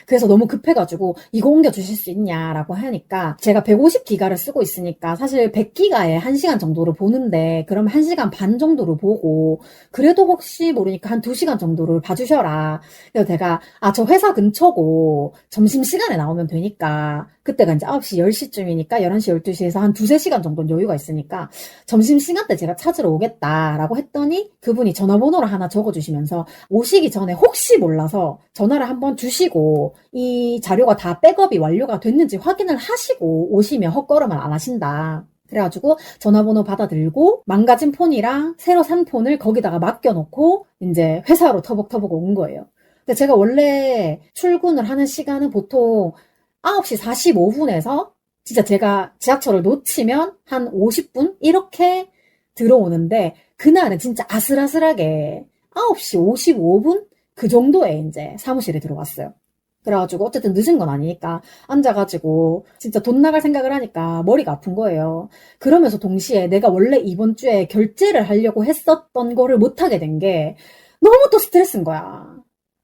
그래서 너무 급해가지고 이거 옮겨주실 수 있냐라고 하니까 제가 150기가를 쓰고 있으니까 사실 100기가에 1시간 정도를 보는데 그럼 1시간 반 정도를 보고 그래도 혹시 모르니까 한 2시간 정도를 봐주셔라. 그래서 제가 저 회사 근처고 점심시간에 나오면 되니까 그때가 이제 9시, 10시쯤이니까 11시, 12시에서 한 2-3시간 정도는 여유가 있으니까 점심시간 때 제가 찾으러 오겠다라고 했더니 그분이 전화번호를 하나 적어주시면서 오시기 전에 혹시 몰라서 전화를 한번 주시고 이 자료가 다 백업이 완료가 됐는지 확인을 하시고 오시면 헛걸음을 안 하신다. 그래가지고 전화번호 받아들고 망가진 폰이랑 새로 산 폰을 거기다가 맡겨놓고 이제 회사로 터벅터벅 온 거예요. 근데 제가 원래 출근을 하는 시간은 보통 9시 45분에서 진짜 제가 지하철을 놓치면 한 50분? 이렇게 들어오는데 그날은 진짜 아슬아슬하게 9시 55분? 그 정도에 이제 사무실에 들어갔어요. 그래가지고 어쨌든 늦은 건 아니니까 앉아가지고 진짜 돈 나갈 생각을 하니까 머리가 아픈 거예요. 그러면서 동시에 내가 원래 이번 주에 결제를 하려고 했었던 거를 못하게 된 게 너무 또 스트레스인 거야.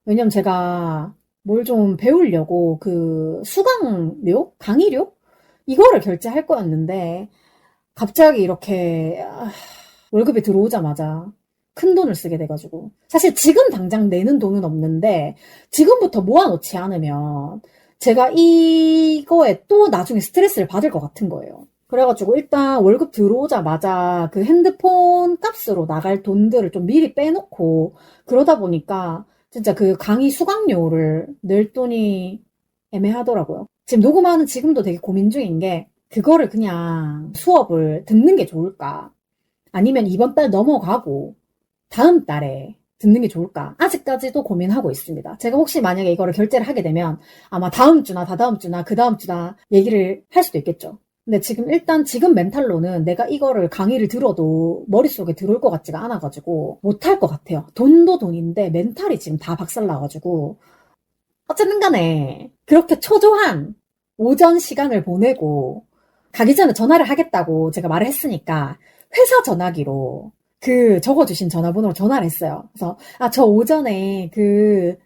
왜냐면 제가 뭘 좀 배우려고 그 수강료? 강의료? 이거를 결제할 거였는데 갑자기 이렇게 월급이 들어오자마자 큰 돈을 쓰게 돼가지고 사실 지금 당장 내는 돈은 없는데 지금부터 모아놓지 않으면 제가 이거에 또 나중에 스트레스를 받을 것 같은 거예요. 그래가지고 일단 월급 들어오자마자 그 핸드폰 값으로 나갈 돈들을 좀 미리 빼놓고 그러다 보니까 진짜 그 강의 수강료를 낼 돈이 애매하더라고요. 지금 녹음하는 지금도 되게 고민 중인 게 그거를 그냥 수업을 듣는 게 좋을까? 아니면 이번 달 넘어가고 다음 달에 듣는 게 좋을까? 아직까지도 고민하고 있습니다. 제가 혹시 만약에 이거를 결제를 하게 되면 아마 다음 주나 다다음 주나 그 다음 주나 얘기를 할 수도 있겠죠. 근데 지금 멘탈로는 내가 이거를 강의를 들어도 머릿속에 들어올 것 같지가 않아가지고 못할 것 같아요. 돈도 돈인데 멘탈이 지금 다 박살나가지고 어쨌든 간에 그렇게 초조한 오전 시간을 보내고 가기 전에 전화를 하겠다고 제가 말을 했으니까 회사 전화기로 적어주신 전화번호로 전화를 했어요. 그래서, 저 오전에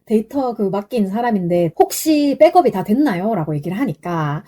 데이터 맡긴 사람인데, 혹시 백업이 다 됐나요? 라고 얘기를 하니까,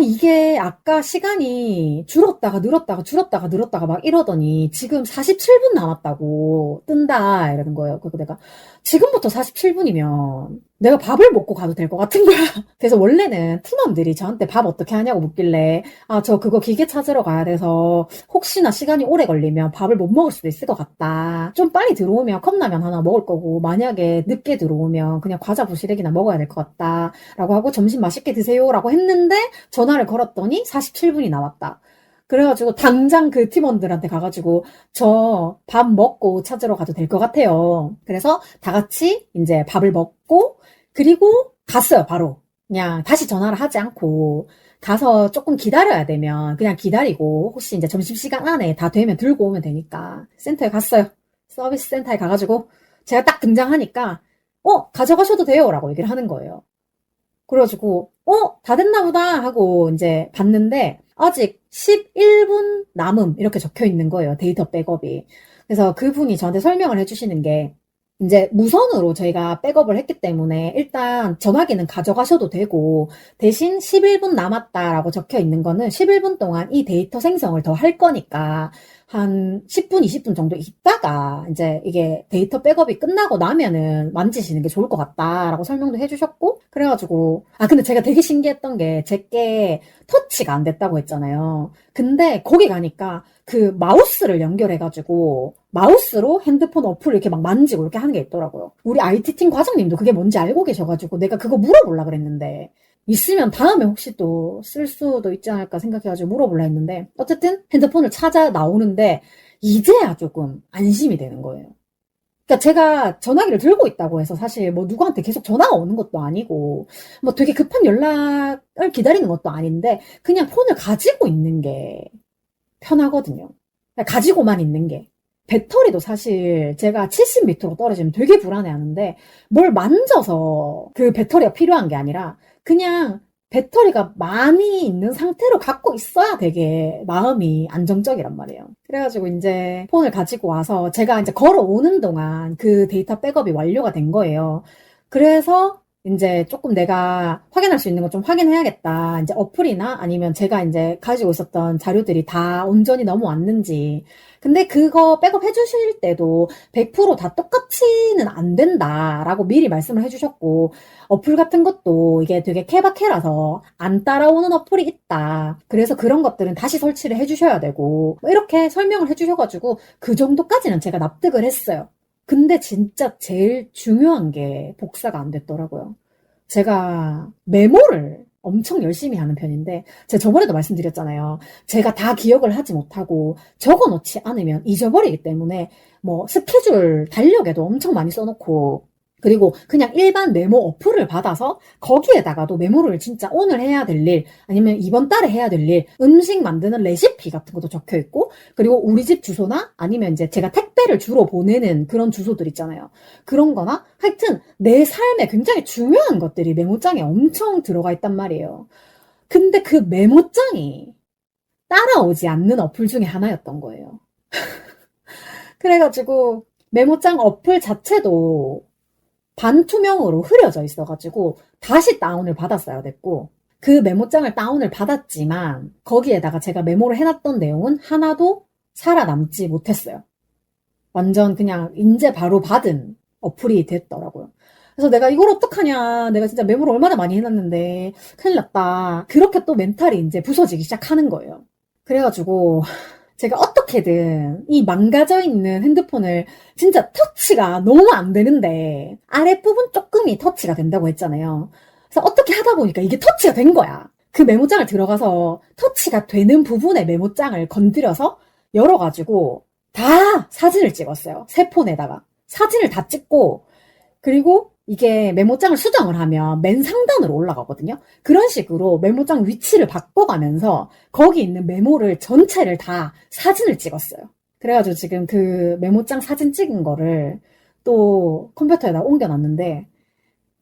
이게 아까 시간이 줄었다가 늘었다가 줄었다가 늘었다가 막 이러더니, 지금 47분 남았다고 뜬다. 이러는 거예요. 그리고 내가, 지금부터 47분이면, 내가 밥을 먹고 가도 될 것 같은 거야. 그래서 원래는 팀원들이 저한테 밥 어떻게 하냐고 묻길래 저 그거 기계 찾으러 가야 돼서 혹시나 시간이 오래 걸리면 밥을 못 먹을 수도 있을 것 같다. 좀 빨리 들어오면 컵라면 하나 먹을 거고 만약에 늦게 들어오면 그냥 과자 부시래기나 먹어야 될 것 같다. 라고 하고 점심 맛있게 드세요. 라고 했는데 전화를 걸었더니 47분이 나왔다. 그래가지고 당장 그 팀원들한테 가가지고 저 밥 먹고 찾으러 가도 될 것 같아요. 그래서 다 같이 이제 밥을 먹고 그리고 갔어요, 바로. 그냥 다시 전화를 하지 않고 가서 조금 기다려야 되면 그냥 기다리고 혹시 이제 점심시간 안에 다 되면 들고 오면 되니까 센터에 갔어요. 서비스 센터에 가가지고 제가 딱 등장하니까 가져가셔도 돼요 라고 얘기를 하는 거예요. 그래가지고 다 됐나 보다 하고 이제 봤는데 아직 11분 남음 이렇게 적혀 있는 거예요. 데이터 백업이. 그래서 그분이 저한테 설명을 해주시는 게 이제 무선으로 저희가 백업을 했기 때문에 일단 전화기는 가져가셔도 되고 대신 11분 남았다라고 적혀 있는 거는 11분 동안 이 데이터 생성을 더 할 거니까 한 10분, 20분 정도 있다가 이제 이게 데이터 백업이 끝나고 나면은 만지시는 게 좋을 것 같다라고 설명도 해주셨고 그래가지고 근데 제가 되게 신기했던 게 제게 터치가 안 됐다고 했잖아요. 근데 거기 가니까 그 마우스를 연결해가지고 마우스로 핸드폰 어플을 이렇게 막 만지고 이렇게 하는 게 있더라고요. 우리 IT팀 과장님도 그게 뭔지 알고 계셔가지고 내가 그거 물어보려고 그랬는데 있으면 다음에 혹시 또 쓸 수도 있지 않을까 생각해가지고 물어보려 했는데 어쨌든 핸드폰을 찾아 나오는데 이제야 조금 안심이 되는 거예요. 그러니까 제가 전화기를 들고 있다고 해서 사실 뭐 누구한테 계속 전화가 오는 것도 아니고 뭐 되게 급한 연락을 기다리는 것도 아닌데 그냥 폰을 가지고 있는 게 편하거든요. 그러니까 가지고만 있는 게. 배터리도 사실 제가 70m로 떨어지면 되게 불안해하는데 뭘 만져서 그 배터리가 필요한 게 아니라 그냥 배터리가 많이 있는 상태로 갖고 있어야 되게 마음이 안정적이란 말이에요. 그래가지고 이제 폰을 가지고 와서 제가 이제 걸어오는 동안 그 데이터 백업이 완료가 된 거예요. 그래서 이제 조금 내가 확인할 수 있는 거 좀 확인해야겠다. 이제 어플이나 아니면 제가 이제 가지고 있었던 자료들이 다 온전히 넘어왔는지. 근데 그거 백업 해주실 때도 100%다 똑같이는 안 된다라고 미리 말씀을 해주셨고, 어플 같은 것도 이게 되게 케바케라서 안 따라오는 어플이 있다. 그래서 그런 것들은 다시 설치를 해주셔야 되고, 뭐 이렇게 설명을 해주셔가지고, 그 정도까지는 제가 납득을 했어요. 근데 진짜 제일 중요한 게 복사가 안 됐더라고요. 제가 메모를 엄청 열심히 하는 편인데 제가 저번에도 말씀드렸잖아요. 제가 다 기억을 하지 못하고 적어놓지 않으면 잊어버리기 때문에 뭐 스케줄 달력에도 엄청 많이 써놓고 그리고 그냥 일반 메모 어플을 받아서 거기에다가도 메모를 진짜 오늘 해야 될 일, 아니면 이번 달에 해야 될 일, 음식 만드는 레시피 같은 것도 적혀 있고, 그리고 우리 집 주소나 아니면 이제 제가 택배를 주로 보내는 그런 주소들 있잖아요. 그런 거나 하여튼 내 삶에 굉장히 중요한 것들이 메모장에 엄청 들어가 있단 말이에요. 근데 그 메모장이 따라오지 않는 어플 중에 하나였던 거예요. 그래가지고 메모장 어플 자체도 반투명으로 흐려져 있어가지고 다시 다운을 받았어야 됐고 그 메모장을 다운을 받았지만 거기에다가 제가 메모를 해놨던 내용은 하나도 살아남지 못했어요. 완전 그냥 인제 바로 받은 어플이 됐더라고요. 그래서 내가 이걸 어떡하냐, 내가 진짜 메모를 얼마나 많이 해놨는데 큰일 났다. 그렇게 또 멘탈이 이제 부서지기 시작하는 거예요. 그래가지고 제가 어떻게든 이 망가져 있는 핸드폰을 진짜 터치가 너무 안 되는데 아랫부분 조금이 터치가 된다고 했잖아요. 그래서 어떻게 하다 보니까 이게 터치가 된 거야. 그 메모장을 들어가서 터치가 되는 부분의 메모장을 건드려서 열어가지고 다 사진을 찍었어요. 새 폰에다가. 사진을 다 찍고 그리고 이게 메모장을 수정을 하면 맨 상단으로 올라가거든요. 그런 식으로 메모장 위치를 바꿔가면서 거기 있는 메모를 전체를 다 사진을 찍었어요. 그래가지고 지금 그 메모장 사진 찍은 거를 또 컴퓨터에다 옮겨놨는데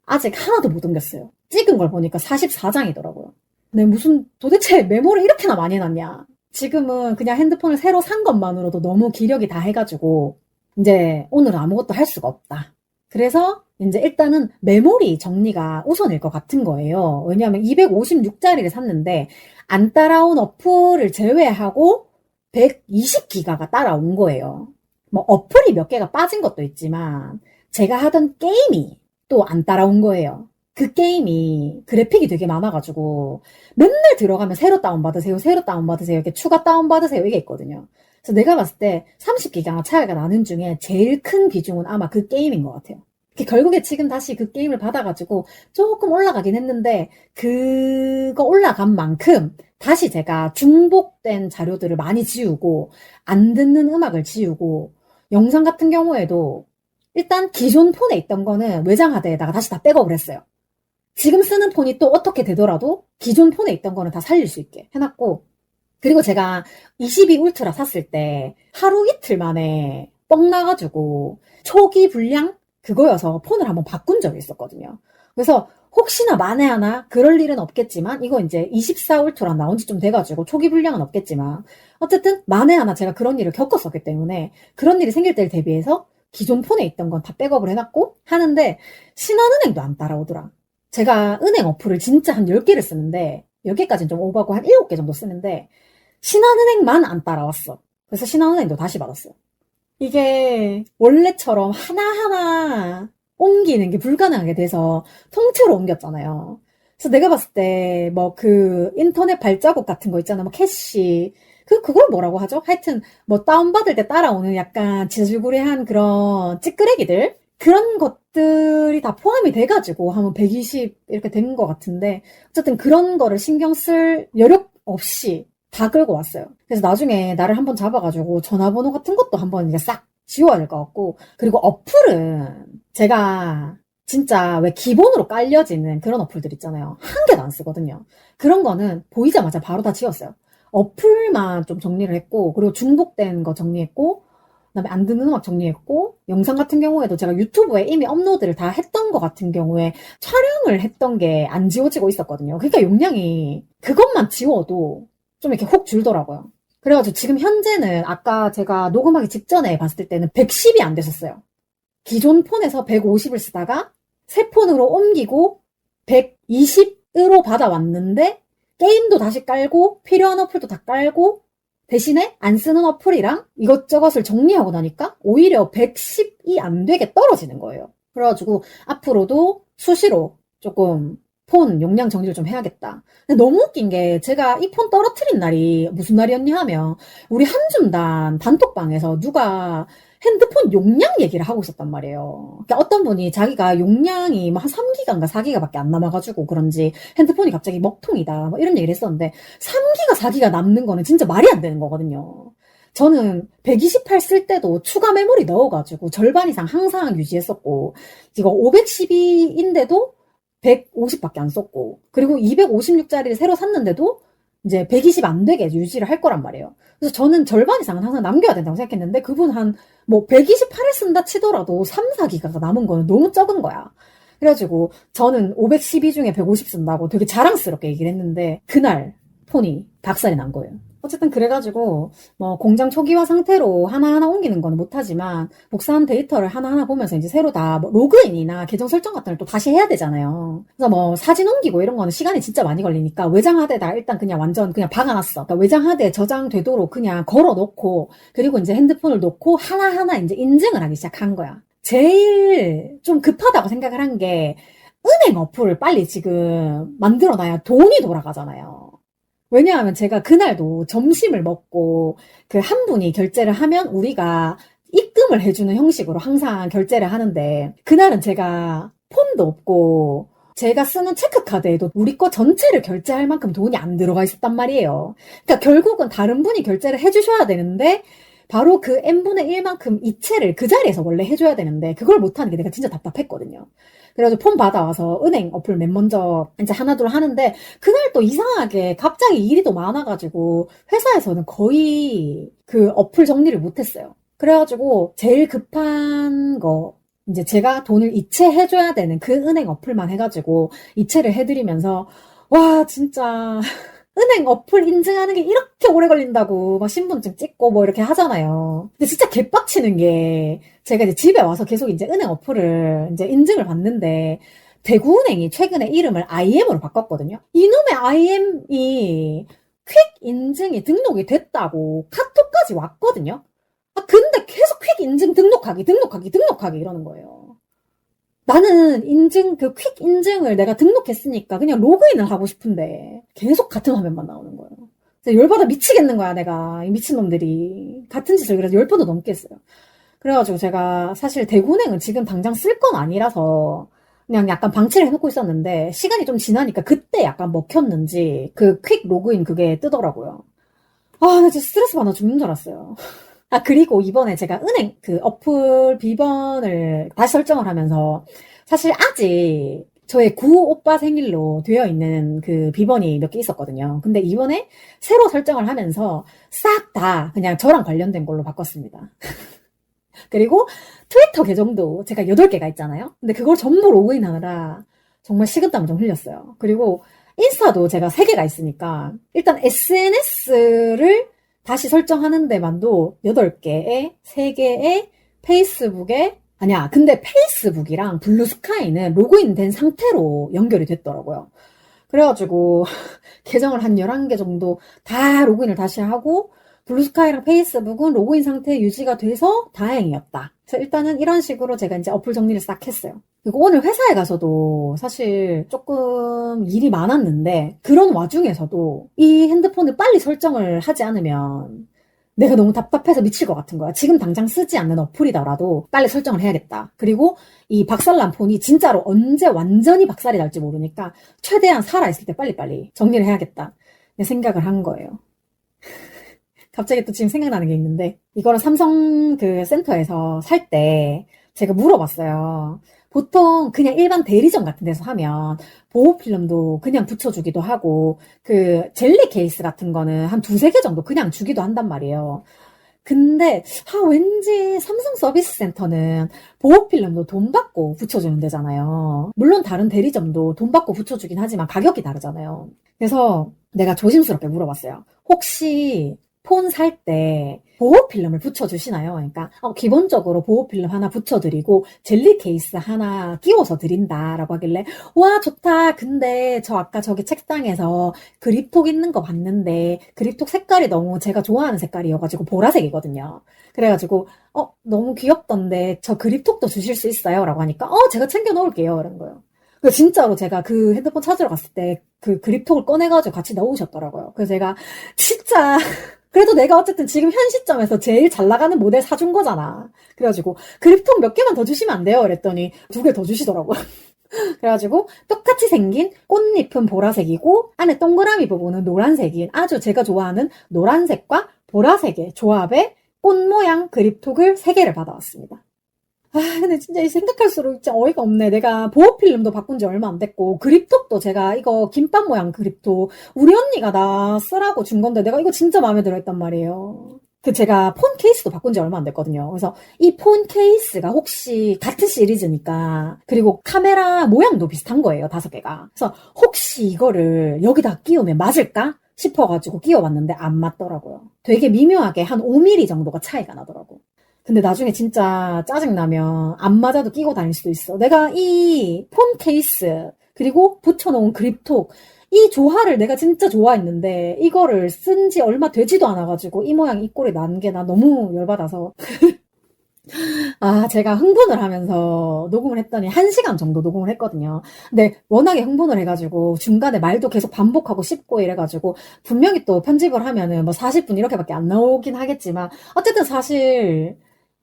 아직 하나도 못 옮겼어요. 찍은 걸 보니까 44장이더라고요. 근데 무슨 도대체 메모를 이렇게나 많이 해놨냐. 지금은 그냥 핸드폰을 새로 산 것만으로도 너무 기력이 다 해가지고 이제 오늘 아무것도 할 수가 없다. 그래서 이제 일단은 메모리 정리가 우선일 것 같은 거예요. 왜냐하면 256짜리를 샀는데 안 따라온 어플을 제외하고 120기가가 따라온 거예요. 뭐 어플이 몇 개가 빠진 것도 있지만 제가 하던 게임이 또 안 따라온 거예요. 그 게임이 그래픽이 되게 많아가지고 맨날 들어가면 새로 다운받으세요, 새로 다운받으세요, 이렇게 추가 다운받으세요 이게 있거든요. 그래서 내가 봤을 때 30기가 차이가 나는 중에 제일 큰 비중은 아마 그 게임인 것 같아요. 결국에 지금 다시 그 게임을 받아가지고 조금 올라가긴 했는데 그거 올라간 만큼 다시 제가 중복된 자료들을 많이 지우고 안 듣는 음악을 지우고 영상 같은 경우에도 일단 기존 폰에 있던 거는 외장하드에다가 다시 다 백업을 했어요. 지금 쓰는 폰이 또 어떻게 되더라도 기존 폰에 있던 거는 다 살릴 수 있게 해놨고 그리고 제가 22 울트라 샀을 때 하루 이틀 만에 뻥 나가지고 초기 불량 그거여서 폰을 한번 바꾼 적이 있었거든요. 그래서 혹시나 만에 하나 그럴 일은 없겠지만, 이거 이제 24 울트라 나온 지 좀 돼가지고 초기 불량은 없겠지만, 어쨌든 만에 하나 제가 그런 일을 겪었었기 때문에 그런 일이 생길 때를 대비해서 기존 폰에 있던 건 다 백업을 해놨고 하는데, 신한은행도 안 따라오더라. 제가 은행 어플을 진짜 한 10개를 쓰는데, 10개까지는 좀 오버하고 한 7개 정도 쓰는데, 신한은행만 안 따라왔어. 그래서 신한은행도 다시 받았어요. 이게 원래처럼 하나하나 옮기는 게 불가능하게 돼서 통째로 옮겼잖아요. 그래서 내가 봤을 때 뭐 그 인터넷 발자국 같은 거 있잖아. 뭐 캐시. 그걸 뭐라고 하죠? 하여튼 뭐 다운받을 때 따라오는 약간 지질구레한 그런 찌끄레기들? 그런 것들이 다 포함이 돼가지고 한번 120 이렇게 된 것 같은데, 어쨌든 그런 거를 신경 쓸 여력 없이 다 끌고 왔어요. 그래서 나중에 나를 한번 잡아가지고 전화번호 같은 것도 한번 이제 싹 지워야 될 것 같고, 그리고 어플은 제가 진짜 왜 기본으로 깔려지는 그런 어플들 있잖아요. 한 개도 안 쓰거든요. 그런 거는 보이자마자 바로 다 지웠어요. 어플만 좀 정리를 했고, 그리고 중복된 거 정리했고, 그다음에 안 듣는 음악 정리했고, 영상 같은 경우에도 제가 유튜브에 이미 업로드를 다 했던 거 같은 경우에 촬영을 했던 게 안 지워지고 있었거든요. 그러니까 용량이 그것만 지워도 좀 이렇게 훅 줄더라고요. 그래가지고 지금 현재는 아까 제가 녹음하기 직전에 봤을 때는 110이 안 됐었어요. 기존 폰에서 150을 쓰다가 새 폰으로 옮기고 120으로 받아왔는데, 게임도 다시 깔고 필요한 어플도 다 깔고 대신에 안 쓰는 어플이랑 이것저것을 정리하고 나니까 오히려 110이 안 되게 떨어지는 거예요. 그래가지고 앞으로도 수시로 조금 폰 용량 정리를 좀 해야겠다. 근데 너무 웃긴 게, 제가 이 폰 떨어뜨린 날이 무슨 날이었냐 하면, 우리 한줌단 단톡방에서 누가 핸드폰 용량 얘기를 하고 있었단 말이에요. 그러니까 어떤 분이 자기가 용량이 뭐 한 3기가인가 4기가밖에 안 남아가지고 그런지 핸드폰이 갑자기 먹통이다 뭐 이런 얘기를 했었는데, 3기가 4기가 남는 거는 진짜 말이 안 되는 거거든요. 저는 128 쓸 때도 추가 메모리 넣어가지고 절반 이상 항상 유지했었고, 이거 512인데도 150밖에 안 썼고, 그리고 256짜리를 새로 샀는데도 이제 120 안 되게 유지를 할 거란 말이에요. 그래서 저는 절반 이상은 항상 남겨야 된다고 생각했는데, 그분 뭐 128을 쓴다 치더라도 3, 4기가가 남은 거는 너무 적은 거야. 그래가지고 저는 512 중에 150 쓴다고 되게 자랑스럽게 얘기를 했는데, 그날 폰이 박살이 난 거예요. 어쨌든 그래가지고 뭐 공장 초기화 상태로 하나하나 옮기는 건 못하지만, 복사한 데이터를 하나하나 보면서 이제 새로 다 뭐 로그인이나 계정 설정 같은 걸 또 다시 해야 되잖아요. 그래서 뭐 사진 옮기고 이런 거는 시간이 진짜 많이 걸리니까 외장 하드에다 일단 그냥 완전 그냥 박아놨어. 그러니까 외장 하드에 저장되도록 그냥 걸어놓고, 그리고 이제 핸드폰을 놓고 하나하나 이제 인증을 하기 시작한 거야. 제일 좀 급하다고 생각을 한 게, 은행 어플을 빨리 지금 만들어놔야 돈이 돌아가잖아요. 왜냐하면 제가 그날도 점심을 먹고 그 한 분이 결제를 하면 우리가 입금을 해주는 형식으로 항상 결제를 하는데, 그날은 제가 폰도 없고 제가 쓰는 체크카드에도 우리 거 전체를 결제할 만큼 돈이 안 들어가 있었단 말이에요. 그러니까 결국은 다른 분이 결제를 해주셔야 되는데, 바로 그 n분의 1만큼 이체를 그 자리에서 원래 해줘야 되는데 그걸 못하는 게 내가 진짜 답답했거든요. 그래가지고 폰 받아와서 은행 어플 맨 먼저 이제 하나둘 하는데, 그날 또 이상하게 갑자기 일이 또 많아가지고 회사에서는 거의 그 어플 정리를 못했어요. 그래가지고 제일 급한 거, 이제 제가 돈을 이체해줘야 되는 그 은행 어플만 해가지고 이체를 해드리면서, 와 진짜 은행 어플 인증하는 게 이렇게 오래 걸린다고 막 신분증 찍고 뭐 이렇게 하잖아요. 근데 진짜 개빡치는 게, 제가 이제 집에 와서 계속 이제 은행 어플을 이제 인증을 받는데, 대구은행이 최근에 이름을 IM으로 바꿨거든요. 이놈의 IM이 퀵 인증이 등록이 됐다고 카톡까지 왔거든요. 아, 근데 계속 퀵 인증 등록하기 이러는 거예요. 나는 인증, 그 퀵 인증을 내가 등록했으니까 그냥 로그인을 하고 싶은데 계속 같은 화면만 나오는 거예요. 그래서 열받아 미치겠는 거야, 내가. 이 미친놈들이. 같은 짓을 그래서 10번도 넘게 했어요. 그래가지고 제가 사실 대구은행은 지금 당장 쓸 건 아니라서 그냥 약간 방치를 해놓고 있었는데, 시간이 좀 지나니까 그때 약간 먹혔는지 그 퀵 로그인 그게 뜨더라고요. 아, 나 진짜 스트레스 받아 죽는 줄 알았어요. 아, 그리고 이번에 제가 은행 그 어플 비번을 다시 설정을 하면서, 사실 아직 저의 구 오빠 생일로 되어 있는 그 비번이 몇 개 있었거든요. 근데 이번에 새로 설정을 하면서 싹 다 그냥 저랑 관련된 걸로 바꿨습니다. 그리고 트위터 계정도 제가 8개가 있잖아요. 근데 그걸 전부 로그인하느라 정말 식은땀을 좀 흘렸어요. 그리고 인스타도 제가 3개가 있으니까 일단 SNS를 다시 설정하는 데만도 8개에 3개에 페이스북에 아니야. 근데 페이스북이랑 블루스카이는 로그인 된 상태로 연결이 됐더라고요. 그래가지고 계정을 한 11개 정도 다 로그인을 다시 하고 블루스카이랑 페이스북은 로그인 상태 유지가 돼서 다행이었다. 그래서 일단은 이런 식으로 제가 이제 어플 정리를 싹 했어요. 그리고 오늘 회사에 가서도 사실 조금 일이 많았는데 그런 와중에서도 이 핸드폰을 빨리 설정을 하지 않으면 내가 너무 답답해서 미칠 것 같은 거야. 지금 당장 쓰지 않는 어플이더라도 빨리 설정을 해야겠다. 그리고 이 박살난 폰이 진짜로 언제 완전히 박살이 날지 모르니까 최대한 살아있을 때 빨리빨리 정리를 해야겠다. 생각을 한 거예요. 갑자기 또 지금 생각나는 게 있는데 이거를 삼성 그 센터에서 살 때 제가 물어봤어요. 보통 그냥 일반 대리점 같은 데서 하면 보호필름도 그냥 붙여주기도 하고 그 젤리 케이스 같은 거는 한 2-3개 정도 그냥 주기도 한단 말이에요. 근데 왠지 삼성 서비스 센터는 보호필름도 돈 받고 붙여주는 데잖아요. 물론 다른 대리점도 돈 받고 붙여주긴 하지만 가격이 다르잖아요. 그래서 내가 조심스럽게 물어봤어요. 혹시 폰 살 때 보호필름을 붙여주시나요? 그러니까 기본적으로 보호필름 하나 붙여드리고 젤리 케이스 하나 끼워서 드린다라고 하길래 와 좋다. 근데 저 아까 저기 책상에서 그립톡 있는 거 봤는데 그립톡 색깔이 너무 제가 좋아하는 색깔이어가지고 보라색이거든요. 그래가지고 너무 귀엽던데 저 그립톡도 주실 수 있어요? 라고 하니까 제가 챙겨 놓을게요. 이런 거예요. 진짜로 제가 그 핸드폰 찾으러 갔을 때 그 그립톡을 꺼내가지고 같이 넣으셨더라고요. 그래서 제가 진짜 그래도 내가 어쨌든 지금 현 시점에서 제일 잘 나가는 모델 사준 거잖아. 그래가지고 그립톡 몇 개만 더 주시면 안 돼요? 그랬더니 2개 더 주시더라고요. 그래가지고 똑같이 생긴 꽃잎은 보라색이고 안에 동그라미 부분은 노란색인 아주 제가 좋아하는 노란색과 보라색의 조합의 꽃 모양 그립톡을 3개를 받아왔습니다. 근데 진짜 생각할수록 진짜 어이가 없네. 내가 보호필름도 바꾼 지 얼마 안 됐고, 그립톡도 제가 이거 김밥 모양 그립톡, 우리 언니가 나 쓰라고 준 건데, 내가 이거 진짜 마음에 들어 했단 말이에요. 제가 폰 케이스도 바꾼 지 얼마 안 됐거든요. 그래서 이 폰 케이스가 혹시 같은 시리즈니까, 그리고 카메라 모양도 비슷한 거예요, 5개가. 그래서 혹시 이거를 여기다 끼우면 맞을까? 싶어가지고 끼워봤는데 안 맞더라고요. 되게 미묘하게 한 5mm 정도가 차이가 나더라고. 근데 나중에 진짜 짜증나면 안 맞아도 끼고 다닐 수도 있어. 내가 이 폰 케이스 그리고 붙여놓은 그립톡 이 조화를 내가 진짜 좋아했는데 이거를 쓴 지 얼마 되지도 않아가지고 이 모양 이 꼴이 난 게 나 너무 열받아서 제가 흥분을 하면서 녹음을 했더니 1시간 정도 녹음을 했거든요. 근데 워낙에 흥분을 해가지고 중간에 말도 계속 반복하고 씹고 이래가지고 분명히 또 편집을 하면은 뭐 40분 이렇게밖에 안 나오긴 하겠지만 어쨌든 사실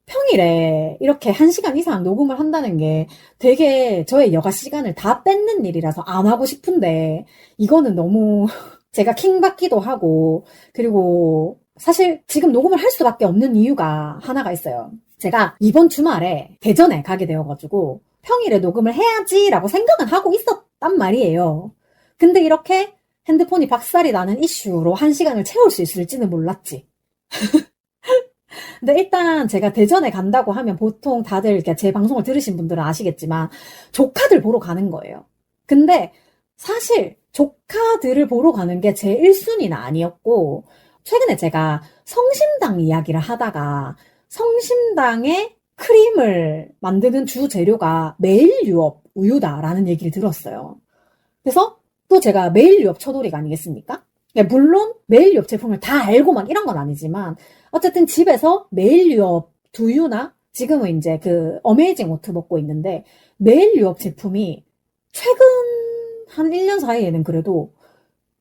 평일에 이렇게 1시간 이상 녹음을 한다는 게 되게 저의 여가 시간을 다 뺏는 일이라서 안 하고 싶은데 이거는 너무 제가 킹받기도 하고 그리고 사실 지금 녹음을 할 수밖에 없는 이유가 하나가 있어요. 제가 이번 주말에 대전에 가게 되어가지고 평일에 녹음을 해야지라고 생각은 하고 있었단 말이에요. 근데 이렇게 핸드폰이 박살이 나는 이슈로 1시간을 채울 수 있을지는 몰랐지. 근데 일단 제가 대전에 간다고 하면 보통 다들 이렇게 제 방송을 들으신 분들은 아시겠지만 조카들 보러 가는 거예요. 근데 사실 조카들을 보러 가는 게 제 1순위는 아니었고 최근에 제가 성심당 이야기를 하다가 성심당의 크림을 만드는 주 재료가 매일 유업 우유다라는 얘기를 들었어요. 그래서 또 제가 매일 유업 쳐돌이가 아니겠습니까? 물론 매일 유업 제품을 다 알고 막 이런 건 아니지만 어쨌든 집에서 매일 유업 두유나 지금은 이제 그 어메이징 오트 먹고 있는데 매일 유업 제품이 최근 한 1년 사이에는 그래도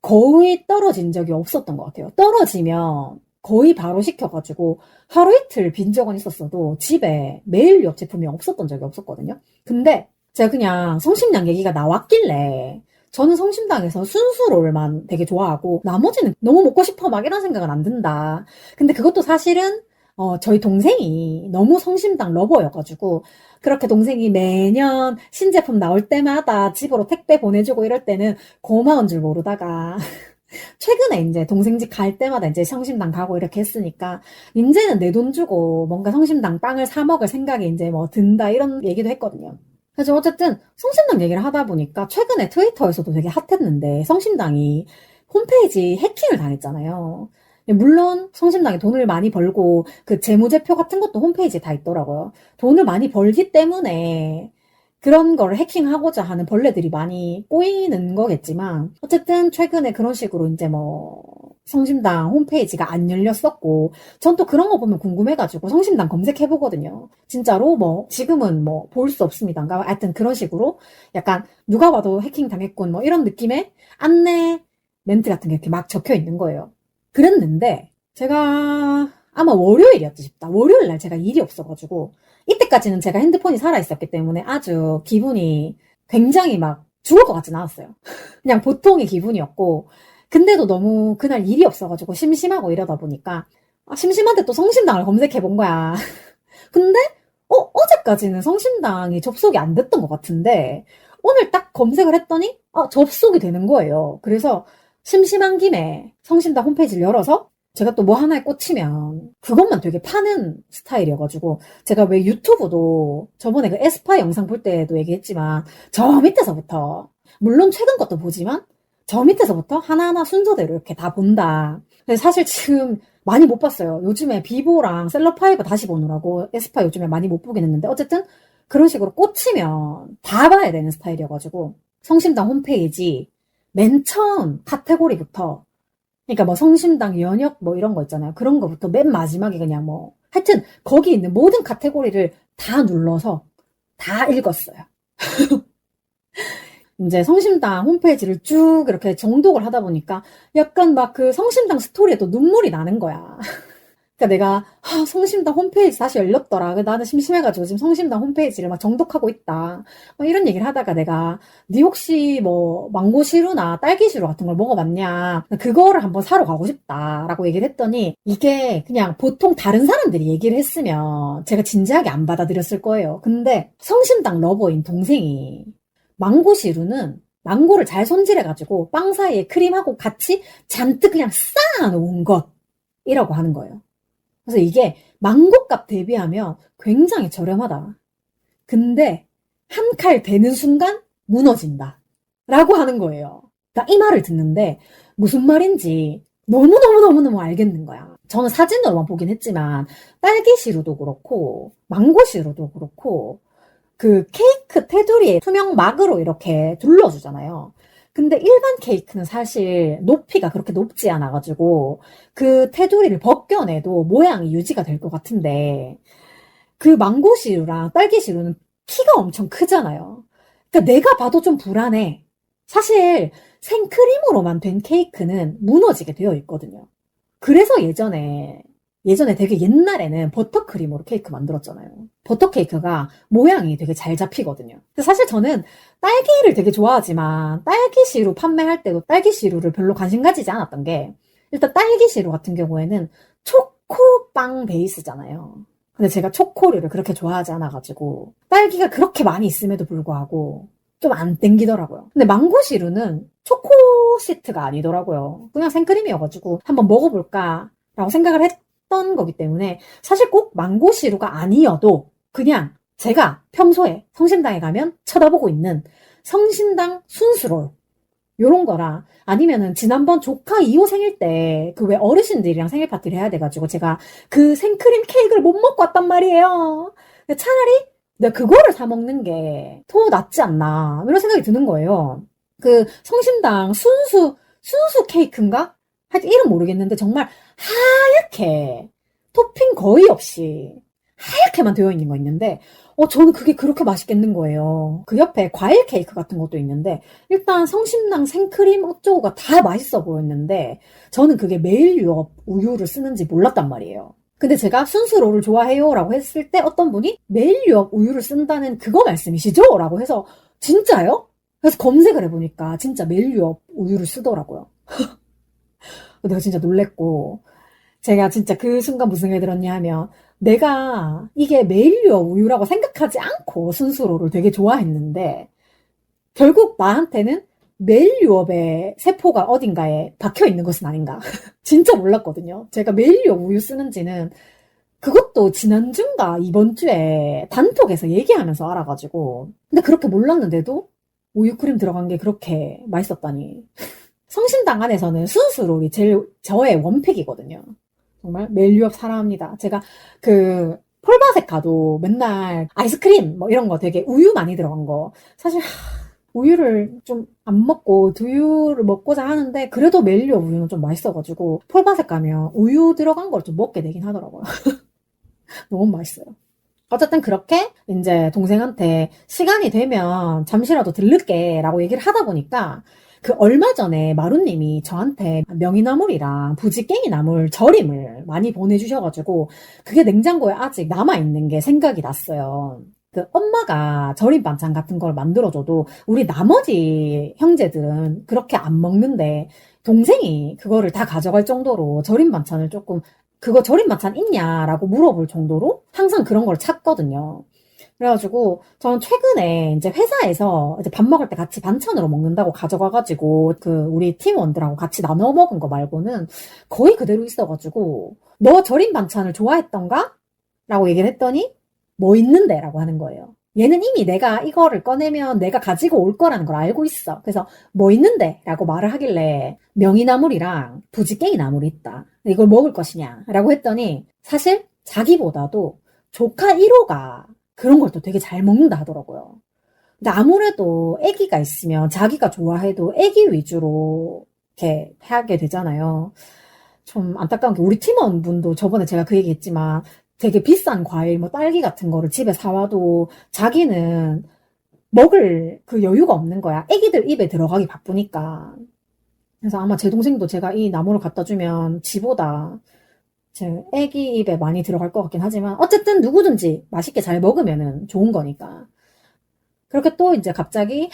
거의 떨어진 적이 없었던 것 같아요. 떨어지면 거의 바로 시켜가지고 하루 이틀 빈 적은 있었어도 집에 매일 유업 제품이 없었던 적이 없었거든요. 근데 제가 그냥 성심당 얘기가 나왔길래 저는 성심당에서 순수롤만 되게 좋아하고 나머지는 너무 먹고 싶어 막 이런 생각은 안 든다. 근데 그것도 사실은 저희 동생이 너무 성심당 러버여가지고 그렇게 동생이 매년 신제품 나올 때마다 집으로 택배 보내주고 이럴 때는 고마운 줄 모르다가 최근에 이제 동생 집 갈 때마다 이제 성심당 가고 이렇게 했으니까 이제는 내 돈 주고 뭔가 성심당 빵을 사 먹을 생각이 이제 뭐 든다 이런 얘기도 했거든요. 그래서 어쨌든 성심당 얘기를 하다 보니까 최근에 트위터에서도 되게 핫했는데 성심당이 홈페이지 해킹을 당했잖아요. 물론 성심당이 돈을 많이 벌고 그 재무제표 같은 것도 홈페이지에 다 있더라고요. 돈을 많이 벌기 때문에 그런 걸 해킹하고자 하는 벌레들이 많이 꼬이는 거겠지만 어쨌든 최근에 그런 식으로 이제 뭐 성심당 홈페이지가 안 열렸었고 전 또 그런 거 보면 궁금해가지고 성심당 검색해보거든요. 진짜로 뭐 지금은 뭐 볼 수 없습니다. 그러니까 하여튼 그런 식으로 약간 누가 봐도 해킹 당했군 뭐 이런 느낌의 안내 멘트 같은 게 이렇게 막 적혀 있는 거예요. 그랬는데 제가 아마 월요일이었지 싶다. 월요일 날 제가 일이 없어가지고 이때까지는 제가 핸드폰이 살아있었기 때문에 아주 기분이 굉장히 막 죽을 것 같진 않았어요. 그냥 보통의 기분이었고 근데도 너무 그날 일이 없어가지고 심심하고 이러다 보니까 심심한데 또 성심당을 검색해 본 거야. 근데 어제까지는 성심당이 접속이 안 됐던 것 같은데 오늘 딱 검색을 했더니 접속이 되는 거예요. 그래서 심심한 김에 성심당 홈페이지를 열어서 제가 또 뭐 하나에 꽂히면 그것만 되게 파는 스타일이어가지고 제가 왜 유튜브도 저번에 그 에스파 영상 볼 때도 얘기했지만 저 밑에서부터 물론 최근 것도 보지만 저 밑에서부터 하나하나 순서대로 이렇게 다 본다. 근데 사실 지금 많이 못 봤어요. 요즘에 비보랑 셀럽파이브 다시 보느라고 에스파 요즘에 많이 못 보긴 했는데 어쨌든 그런 식으로 꽂히면 다 봐야 되는 스타일이어가지고 성심당 홈페이지 맨 처음 카테고리부터 그러니까 뭐 성심당 연역 뭐 이런 거 있잖아요. 그런 거부터 맨 마지막에 그냥 뭐 하여튼 거기 있는 모든 카테고리를 다 눌러서 다 읽었어요. 이제 성심당 홈페이지를 쭉 이렇게 정독을 하다 보니까 약간 막 그 성심당 스토리에도 눈물이 나는 거야. 그러니까 내가 성심당 홈페이지 다시 열렸더라. 나는 심심해가지고 지금 성심당 홈페이지를 막 정독하고 있다. 뭐 이런 얘기를 하다가 내가 네 혹시 뭐 망고시루나 딸기시루 같은 걸 먹어봤냐? 그거를 한번 사러 가고 싶다라고 얘기를 했더니 이게 그냥 보통 다른 사람들이 얘기를 했으면 제가 진지하게 안 받아들였을 거예요. 근데 성심당 러버인 동생이 망고시루는 망고를 잘 손질해가지고 빵 사이에 크림하고 같이 잔뜩 그냥 쌓아놓은 것이라고 하는 거예요. 그래서 이게 망고값 대비하면 굉장히 저렴하다. 근데 한 칼 대는 순간 무너진다. 라고 하는 거예요. 그러니까 이 말을 듣는데 무슨 말인지 너무너무너무너무 알겠는 거야. 저는 사진으로만 보긴 했지만 딸기시루도 그렇고 망고시루도 그렇고 그 케이크 테두리에 투명 막으로 이렇게 둘러주잖아요. 근데 일반 케이크는 사실 높이가 그렇게 높지 않아가지고 그 테두리를 벗겨내도 모양이 유지가 될 것 같은데 그 망고시루랑 딸기시루는 키가 엄청 크잖아요. 그러니까 내가 봐도 좀 불안해. 사실 생크림으로만 된 케이크는 무너지게 되어 있거든요. 그래서 예전에 되게 옛날에는 버터크림으로 케이크 만들었잖아요. 버터 케이크가 모양이 되게 잘 잡히거든요. 근데 사실 저는 딸기를 되게 좋아하지만 딸기시루 판매할 때도 딸기시루를 별로 관심 가지지 않았던 게 일단 딸기시루 같은 경우에는 초코빵 베이스잖아요. 근데 제가 초코류를 그렇게 좋아하지 않아가지고 딸기가 그렇게 많이 있음에도 불구하고 좀 안 땡기더라고요. 근데 망고시루는 초코 시트가 아니더라고요. 그냥 생크림이어가지고 한번 먹어볼까 라고 생각을 했던 거기 때문에 사실 꼭 망고시루가 아니어도 그냥 제가 평소에 성심당에 가면 쳐다보고 있는 성심당 순수롤 요런 거라 아니면은 지난번 조카 2호 생일 때 그 왜 어르신들이랑 생일 파티를 해야 돼가지고 제가 그 생크림 케이크를 못 먹고 왔단 말이에요. 차라리 내가 그거를 사 먹는 게 더 낫지 않나 이런 생각이 드는 거예요. 그 성심당 순수 케이크인가? 하여튼 이름 모르겠는데 정말 하얗게 토핑 거의 없이 하얗게만 되어 있는 거 있는데 저는 그게 그렇게 맛있겠는 거예요. 그 옆에 과일 케이크 같은 것도 있는데 일단 성심당 생크림 어쩌고가 다 맛있어 보였는데 저는 그게 메일 유업 우유를 쓰는지 몰랐단 말이에요. 근데 제가 순수롤을 좋아해요 라고 했을 때 어떤 분이 메일 유업 우유를 쓴다는 그거 말씀이시죠? 라고 해서 진짜요? 그래서 검색을 해보니까 진짜 메일 유업 우유를 쓰더라고요. 내가 진짜 놀랬고 제가 진짜 그 순간 무슨 생각이 들었냐 하면 내가 이게 메일 유업 우유라고 생각하지 않고 순수롤을 되게 좋아했는데 결국 나한테는 메일 유업의 세포가 어딘가에 박혀 있는 것은 아닌가. 진짜 몰랐거든요. 제가 메일 유업 우유 쓰는지는 그것도 지난주인가 이번 주에 단톡에서 얘기하면서 알아가지고. 근데 그렇게 몰랐는데도 우유크림 들어간 게 그렇게 맛있었다니. 성심당 안에서는 순수롤이 제일 저의 원픽이거든요. 정말 멜류업 사랑합니다. 제가 그 폴바색 가도 맨날 아이스크림 뭐 이런 거 되게 우유 많이 들어간 거 사실 우유를 좀 안 먹고 두유를 먹고자 하는데 그래도 멜류업 우유는 좀 맛있어가지고 폴바색 가면 우유 들어간 걸 좀 먹게 되긴 하더라고요. 너무 맛있어요. 어쨌든 그렇게 이제 동생한테 시간이 되면 잠시라도 들를게 라고 얘기를 하다 보니까 그 얼마 전에 마루님이 저한테 명이나물이랑 부지깽이 나물 절임을 많이 보내주셔가지고 그게 냉장고에 아직 남아있는 게 생각이 났어요. 그 엄마가 절임 반찬 같은 걸 만들어줘도 우리 나머지 형제들은 그렇게 안 먹는데 동생이 그거를 다 가져갈 정도로 절임 반찬을 조금 그거 절임 반찬 있냐라고 물어볼 정도로 항상 그런 걸 찾거든요. 그래가지고 저는 최근에 이제 회사에서 이제 밥 먹을 때 같이 반찬으로 먹는다고 가져가가지고 그 우리 팀원들하고 같이 나눠 먹은 거 말고는 거의 그대로 있어가지고 너 절임 반찬을 좋아했던가? 라고 얘기를 했더니 뭐 있는데? 라고 하는 거예요. 얘는 이미 내가 이거를 꺼내면 내가 가지고 올 거라는 걸 알고 있어. 그래서 뭐 있는데? 라고 말을 하길래 명이나물이랑 부지깽이 나물이 있다. 이걸 먹을 것이냐? 라고 했더니 사실 자기보다도 조카 1호가 그런 걸 또 되게 잘 먹는다 하더라고요. 근데 아무래도 아기가 있으면 자기가 좋아해도 아기 위주로 이렇게 하게 되잖아요. 좀 안타까운 게 우리 팀원분도 저번에 제가 그 얘기 했지만 되게 비싼 과일, 뭐 딸기 같은 거를 집에 사와도 자기는 먹을 그 여유가 없는 거야. 애기들 입에 들어가기 바쁘니까. 그래서 아마 제 동생도 제가 이 나무를 갖다 주면 지보다 제 애기 입에 많이 들어갈 것 같긴 하지만 어쨌든 누구든지 맛있게 잘 먹으면은 좋은 거니까. 그렇게 또 이제 갑자기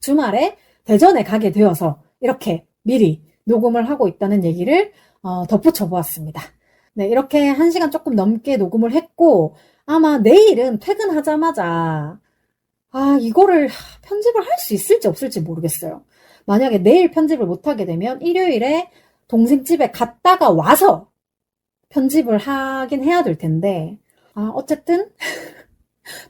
주말에 대전에 가게 되어서 이렇게 미리 녹음을 하고 있다는 얘기를 덧붙여 보았습니다. 네, 이렇게 1시간 조금 넘게 녹음을 했고 아마 내일은 퇴근하자마자 이거를 편집을 할 수 있을지 없을지 모르겠어요. 만약에 내일 편집을 못하게 되면 일요일에 동생 집에 갔다가 와서 편집을 하긴 해야 될 텐데 어쨌든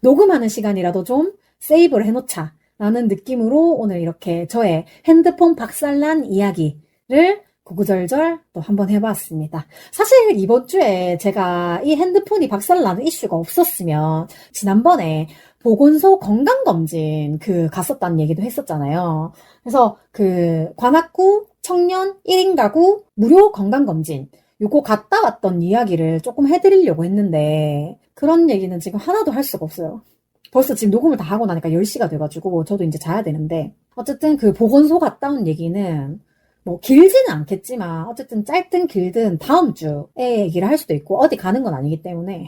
녹음하는 시간이라도 좀 세이브를 해놓자 라는 느낌으로 오늘 이렇게 저의 핸드폰 박살난 이야기를 구구절절 또 한번 해봤습니다. 사실 이번 주에 제가 이 핸드폰이 박살나는 이슈가 없었으면 지난번에 보건소 건강검진 갔었다는 얘기도 했었잖아요. 그래서 관악구 청년 1인 가구 무료 건강검진 요거 갔다 왔던 이야기를 조금 해드리려고 했는데 그런 얘기는 지금 하나도 할 수가 없어요. 벌써 지금 녹음을 다 하고 나니까 10시가 돼가지고 저도 이제 자야 되는데 어쨌든 보건소 갔다 온 얘기는 뭐 길지는 않겠지만 어쨌든 짧든 길든 다음 주에 얘기를 할 수도 있고 어디 가는 건 아니기 때문에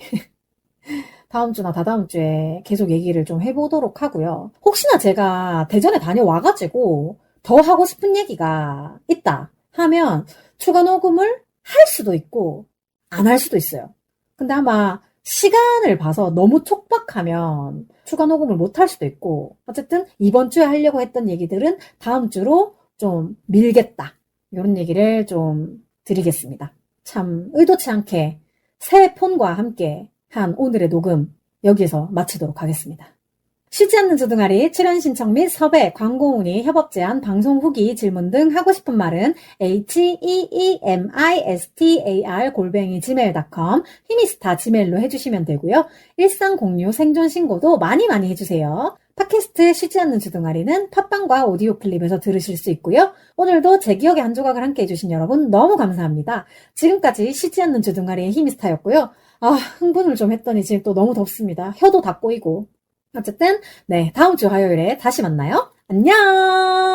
다음 주나 다다음 주에 계속 얘기를 좀 해보도록 하고요. 혹시나 제가 대전에 다녀와가지고 더 하고 싶은 얘기가 있다 하면 추가 녹음을 할 수도 있고 안 할 수도 있어요. 근데 아마 시간을 봐서 너무 촉박하면 추가 녹음을 못 할 수도 있고 어쨌든 이번 주에 하려고 했던 얘기들은 다음 주로 좀 밀겠다. 이런 얘기를 좀 드리겠습니다. 참 의도치 않게 새 폰과 함께 한 오늘의 녹음 여기에서 마치도록 하겠습니다. 쉬지 않는 주둥아리 출연 신청 및 섭외, 광고 문의, 협업 제안, 방송 후기, 질문 등 하고 싶은 말은 heemistar@gmail.com 히미스타 지메일로 해주시면 되고요. 일상 공유, 생존 신고도 많이 해주세요. 팟캐스트 쉬지 않는 주둥아리는 팟빵과 오디오 클립에서 들으실 수 있고요. 오늘도 제 기억의 한 조각을 함께 해주신 여러분 너무 감사합니다. 지금까지 쉬지 않는 주둥아리의 히미스타였고요. 흥분을 좀 했더니 지금 또 너무 덥습니다. 혀도 다 꼬이고. 어쨌든 네, 다음 주 화요일에 다시 만나요. 안녕!